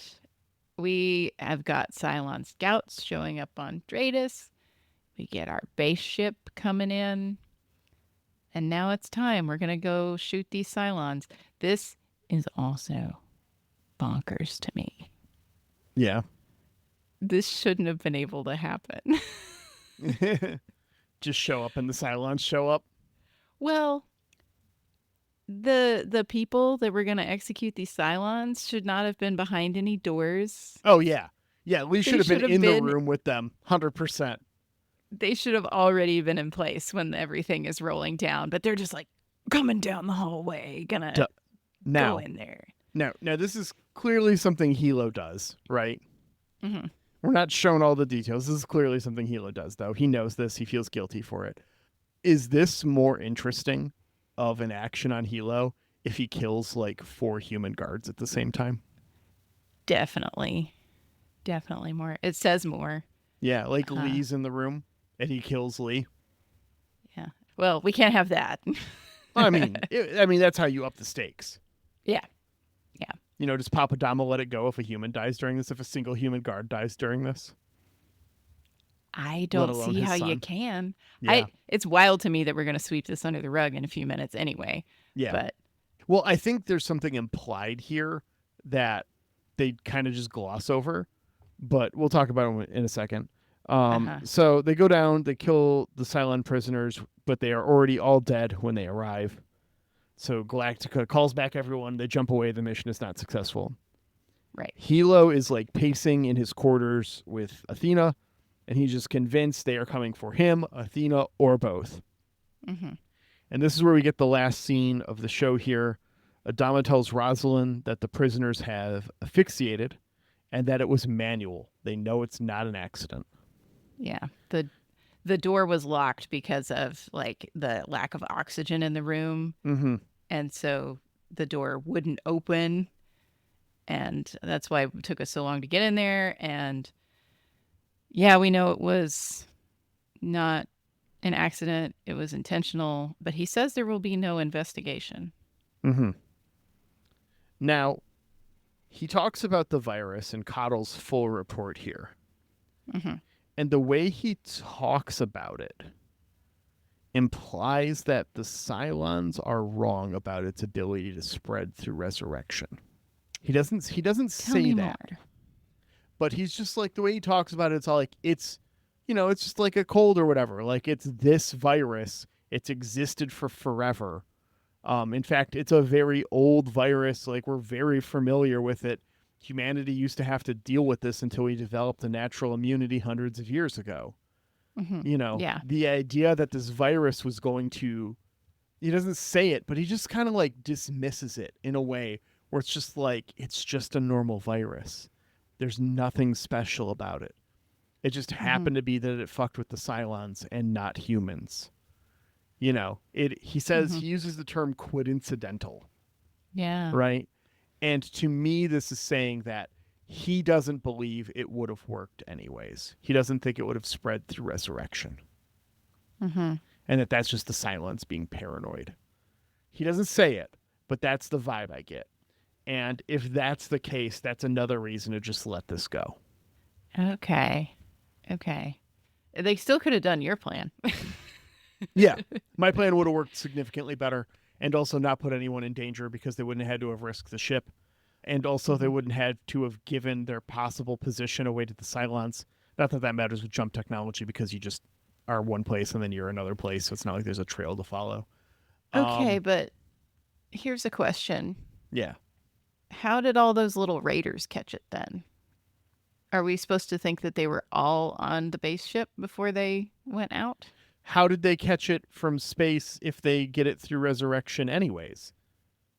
we have got Cylon scouts showing up on Dratus. We get our base ship coming in. And now it's time. We're going to go shoot these Cylons. This is also bonkers to me. Yeah. This shouldn't have been able to happen. Just show up and the Cylons show up? Well, the people that were going to execute these Cylons should not have been behind any doors. Oh, yeah. Yeah, we should have been in the room with them. 100%. They should have already been in place when everything is rolling down, but they're just like coming down the hallway, gonna go in there. Now, this is clearly something Hilo does, right? Mm-hmm. We're not shown all the details. This is clearly something Hilo does, though. He knows this. He feels guilty for it. Is this more interesting of an action on Hilo if he kills like 4 human guards at the same time? Definitely more. It says more. Yeah, like Lee's in the room and he kills Lee. Yeah. Well, we can't have that. I mean, that's how you up the stakes. Yeah. Does Papa Dama let it go if a human dies during this? If a single human guard dies during this? I don't alone see his how you son. can. Yeah. It's wild to me that we're going to sweep this under the rug in a few minutes anyway. Yeah. But Well, I think there's something implied here that they kind of just gloss over, but we'll talk about it in a second. So they go down, they kill the Cylon prisoners, but they are already all dead when they arrive. So Galactica calls back everyone. They jump away. The mission is not successful. right. Hilo is like pacing in his quarters with Athena, and he's just convinced they are coming for him, Athena, or both. Mm-hmm. And this is where we get the last scene of the show here. Adama tells Rosalind that the prisoners have asphyxiated and that it was manual. They know it's not an accident. Yeah. The door was locked because of like the lack of oxygen in the room. Mm-hmm. And so the door wouldn't open. And that's why it took us so long to get in there. And yeah, we know it was not an accident. It was intentional. But he says there will be no investigation. Mm-hmm. Now, he talks about the virus in Cottle's full report here. Mm-hmm. And the way he talks about it implies that the Cylons are wrong about its ability to spread through resurrection. He doesn't Tell say me that. more. But he's just like, the way he talks about it, it's all like, it's just like a cold or whatever. Like, it's this virus. It's existed for forever. In fact, it's a very old virus. Like, we're very familiar with it. Humanity used to have to deal with this until we developed a natural immunity hundreds of years ago. Mm-hmm. Yeah. The idea that this virus was going to, he doesn't say it, but he just kind of like dismisses it in a way where it's just like, it's just a normal virus. There's nothing special about it. It just happened to be that it fucked with the Cylons and not humans. He says, he uses the term coincidental. Yeah. Right? And to me, this is saying that he doesn't believe it would have worked anyways. He doesn't think it would have spread through resurrection. Mm-hmm. And that's just the Cylons being paranoid. He doesn't say it, but that's the vibe I get. And if that's the case, that's another reason to just let this go. Okay. They still could have done your plan. Yeah. My plan would have worked significantly better and also not put anyone in danger because they wouldn't have had to have risked the ship. And also they wouldn't have to have given their possible position away to the Cylons. Not that that matters with jump technology because you just are one place and then you're another place. So it's not like there's a trail to follow. Okay, but here's a question. Yeah. How did all those little raiders catch it then? Are we supposed to think that they were all on the base ship before they went out? How did they catch it from space if they get it through resurrection anyways?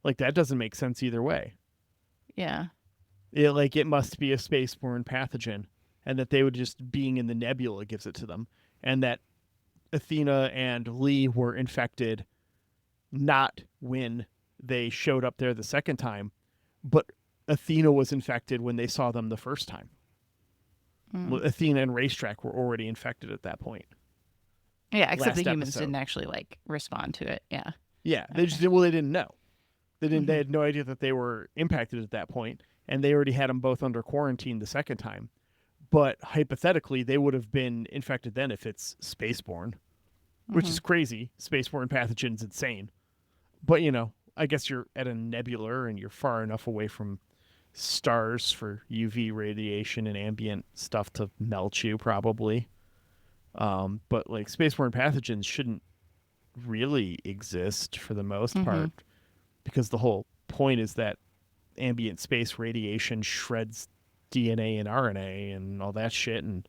Like, that doesn't make sense either way. Yeah. It must be a spaceborne pathogen, and that they would just, being in the nebula gives it to them, and that Athena and Lee were infected not when they showed up there the second time, but Athena was infected when they saw them the first time. Well, Athena and Racetrack were already infected at that point. Yeah, except Last the humans episode. didn't actually like respond to it. Yeah. Yeah, they just they didn't know. They had no idea that they were impacted at that point, and they already had them both under quarantine the second time. But hypothetically, they would have been infected then if it's spaceborne, which is crazy. Spaceborne pathogen's insane. But I guess you're at a nebula and you're far enough away from stars for UV radiation and ambient stuff to melt you, probably. But like spaceborne pathogens shouldn't really exist for the most part, because the whole point is that ambient space radiation shreds DNA and RNA and all that shit, and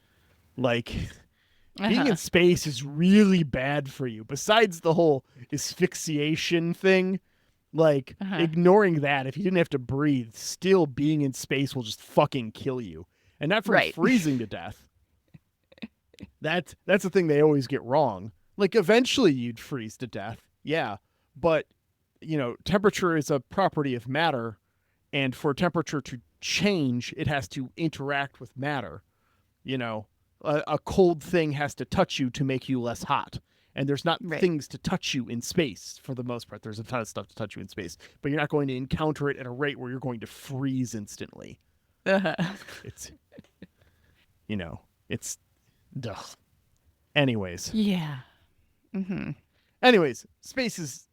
like being in space is really bad for you. Besides the whole asphyxiation thing, like ignoring that, if you didn't have to breathe, still being in space will just fucking kill you, and not from freezing to death. That's the thing they always get wrong. Like, eventually you'd freeze to death, yeah, but temperature is a property of matter, and for temperature to change, it has to interact with matter. You know, a cold thing has to touch you to make you less hot. And there's not Right. things to touch you in space for the most part. There's a ton of stuff to touch you in space, but you're not going to encounter it at a rate where you're going to freeze instantly. It's, you know, it's, duh. Anyways. Yeah. Mm-hmm. Anyways, space is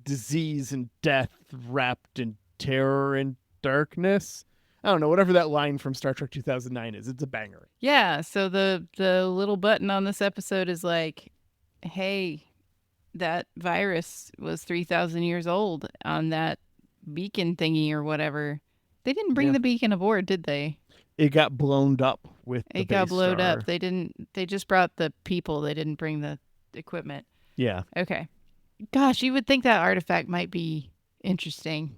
disease and death wrapped in terror and darkness. I don't know, whatever that line from Star Trek 2009 is. It's a banger. Yeah. So the little button on this episode is like, hey, that virus was 3,000 years old on that beacon thingy or whatever. They didn't bring Yeah. the beacon aboard, did they? It got blown up with the It got base blowed star. up. They just brought the people. They didn't bring the equipment. Yeah. Okay. Gosh, you would think that artifact might be interesting.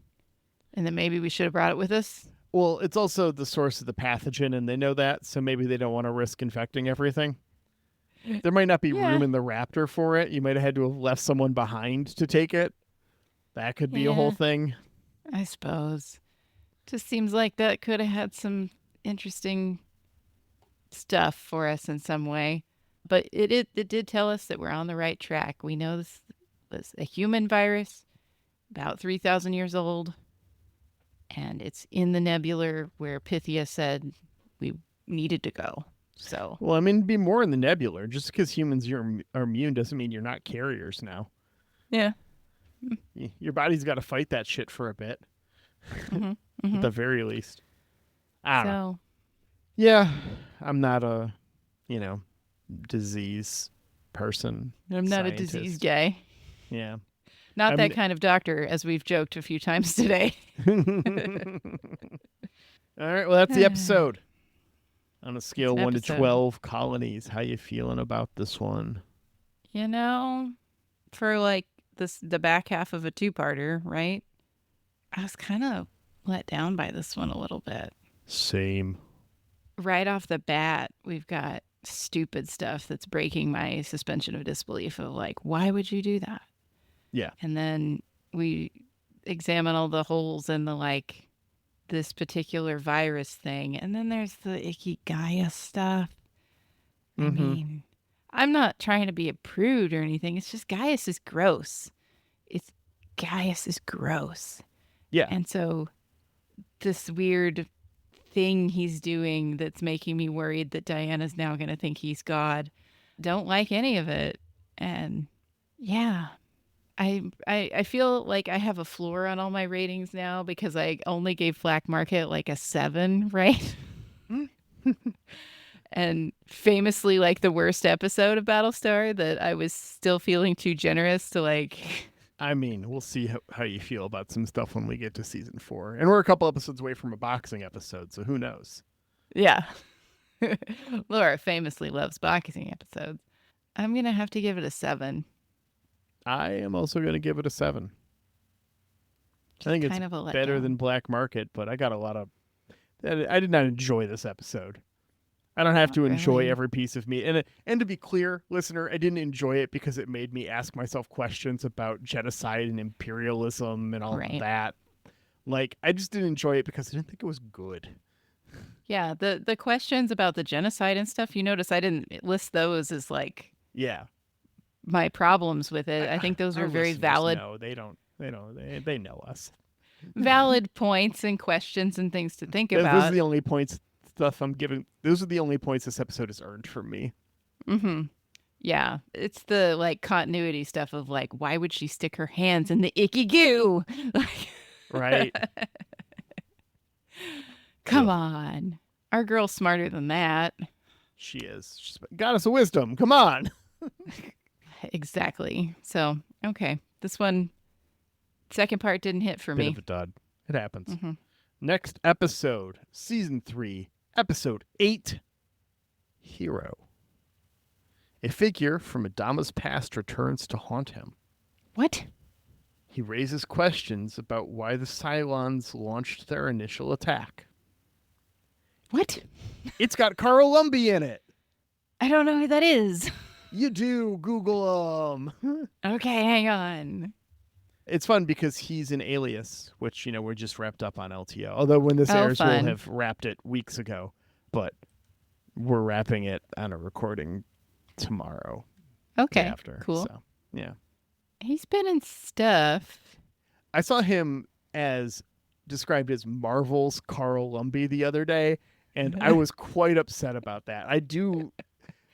And then maybe we should have brought it with us. Well, it's also the source of the pathogen, and they know that, so maybe they don't want to risk infecting everything. There might not be Yeah. room in the Raptor for it. You might have had to have left someone behind to take it. That could be a whole Yeah. thing. I suppose. Just seems like that could have had some interesting stuff for us in some way. But it did tell us that we're on the right track. We know this was a human virus, about 3,000 years old, and it's in the nebula where Pythia said we needed to go. So, Well, I mean, it'd be more in the nebula. Just because humans are immune doesn't mean you're not carriers now. yeah. Your body's got to fight that shit for a bit, Mhm, at the very least. I don't know. So, Yeah, I'm not a, disease person. I'm not a scientist. disease guy. Yeah. Not I'm that n- kind of doctor, as we've joked a few times today. All right, well, that's the episode. On a scale an 1 to episode. 12 colonies, how you feeling about this one? You know, for like the back half of a two-parter, right? I was kind of let down by this one a little bit. Same. Right off the bat, we've got stupid stuff that's breaking my suspension of disbelief of like, why would you do that? Yeah. And then we examine all the holes in the like this particular virus thing. And then there's the icky Gaia stuff. I Mhm. mean, I'm not trying to be a prude or anything. It's just Gaius is gross. Gaius is gross. Yeah. And so this weird thing he's doing that's making me worried that Diana's now going to think he's God. Don't like any of it. And yeah, I feel like I have a floor on all my ratings now because I only gave Black Market like a 7, right? And famously like the worst episode of Battlestar that I was still feeling too generous to like... I mean, we'll see how you feel about some stuff when we get to season 4. And we're a couple episodes away from a boxing episode, so who knows? Yeah. Laura famously loves boxing episodes. I'm going to have to give it a 7. I am also going to give it a 7. I think it's kind of a better letdown. than Black Market, but I got a lot of... I did not enjoy this episode. I don't have Not to enjoy really. every piece of meat. And to be clear, listener, I didn't enjoy it because it made me ask myself questions about genocide and imperialism and all Right. of that. Like, I just didn't enjoy it because I didn't think it was good. Yeah, the questions about the genocide and stuff, you notice I didn't list those as like Yeah. my problems with it. I think those Our were very listeners valid know. They know us. valid points and questions and things to think Those are about. the only points stuff I'm giving. Those are the only points this episode has earned from me. Mm-hmm. Yeah, it's the like continuity stuff of like, why would she stick her hands in the icky goo? Like, Right. come Ugh. on, our girl's smarter than that. She is. She's goddess of wisdom. Come on. Exactly. So okay, this one, second part didn't hit for Bit me. of a dud. It happens. Mhm. Next episode, season 3, episode 8, Hero. A figure from Adama's past returns to haunt him. What? He raises questions about why the Cylons launched their initial attack. What? It's got Carl Lumbly in it. I don't know who that is. You do. Google 'em. Okay, hang on. It's fun because he's an alias, which, we're just wrapped up on LTO. Although when this Oh, airs, fun. we'll have wrapped it weeks ago. But we're wrapping it on a recording tomorrow. Okay, After. cool. So, yeah. He's been in stuff. I saw him as described as Marvel's Carl Lumbly the other day, and I was quite upset about that.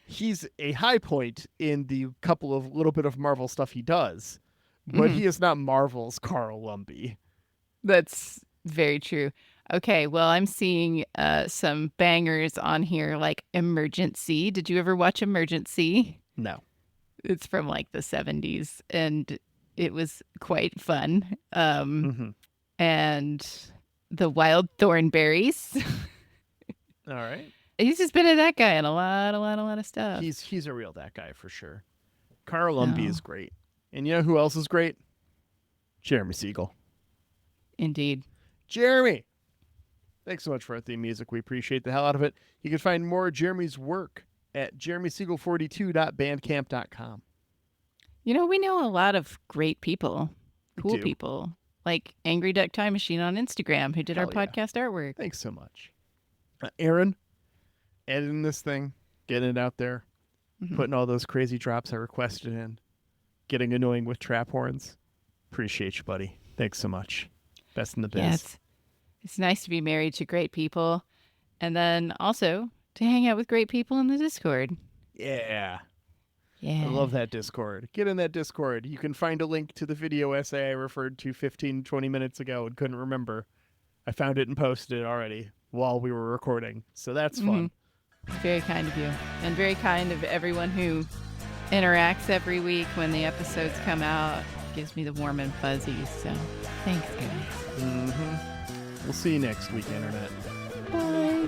He's a high point in the couple of little bit of Marvel stuff he does, but he is not Marvel's Carl Lumbly. That's very true. Okay, well, I'm seeing some bangers on here like Emergency. Did you ever watch Emergency? No. It's from like the 70s, and it was quite fun. And The Wild Thornberries. All right. He's just been in that guy in a lot of stuff. He's a real that guy for sure. Carl Lumbly is great. And you know who else is great? Jeremy Siegel. Indeed. Jeremy! Thanks so much for our theme music. We appreciate the hell out of it. You can find more of Jeremy's work at jeremysiegel42.bandcamp.com. We know a lot of great people, cool do. people, like Angry Duck Time Machine on Instagram, who did our Hell yeah. podcast artwork. Thanks so much. Aaron, editing this thing, getting it out there, putting all those crazy drops I requested in, getting annoying with trap horns. Appreciate you, buddy. Thanks so much. Best in the biz. Yeah, it's nice to be married to great people, and then also to hang out with great people in the Discord. Yeah. Yeah. I love that Discord. Get in that Discord. You can find a link to the video essay I referred to 15, 20 minutes ago and couldn't remember. I found it and posted it already while we were recording. So that's fun. It's very kind of you, and very kind of everyone who interacts every week when the episodes come out. Gives me the warm and fuzzies. So thanks, guys. We'll see you next week, Internet. Bye.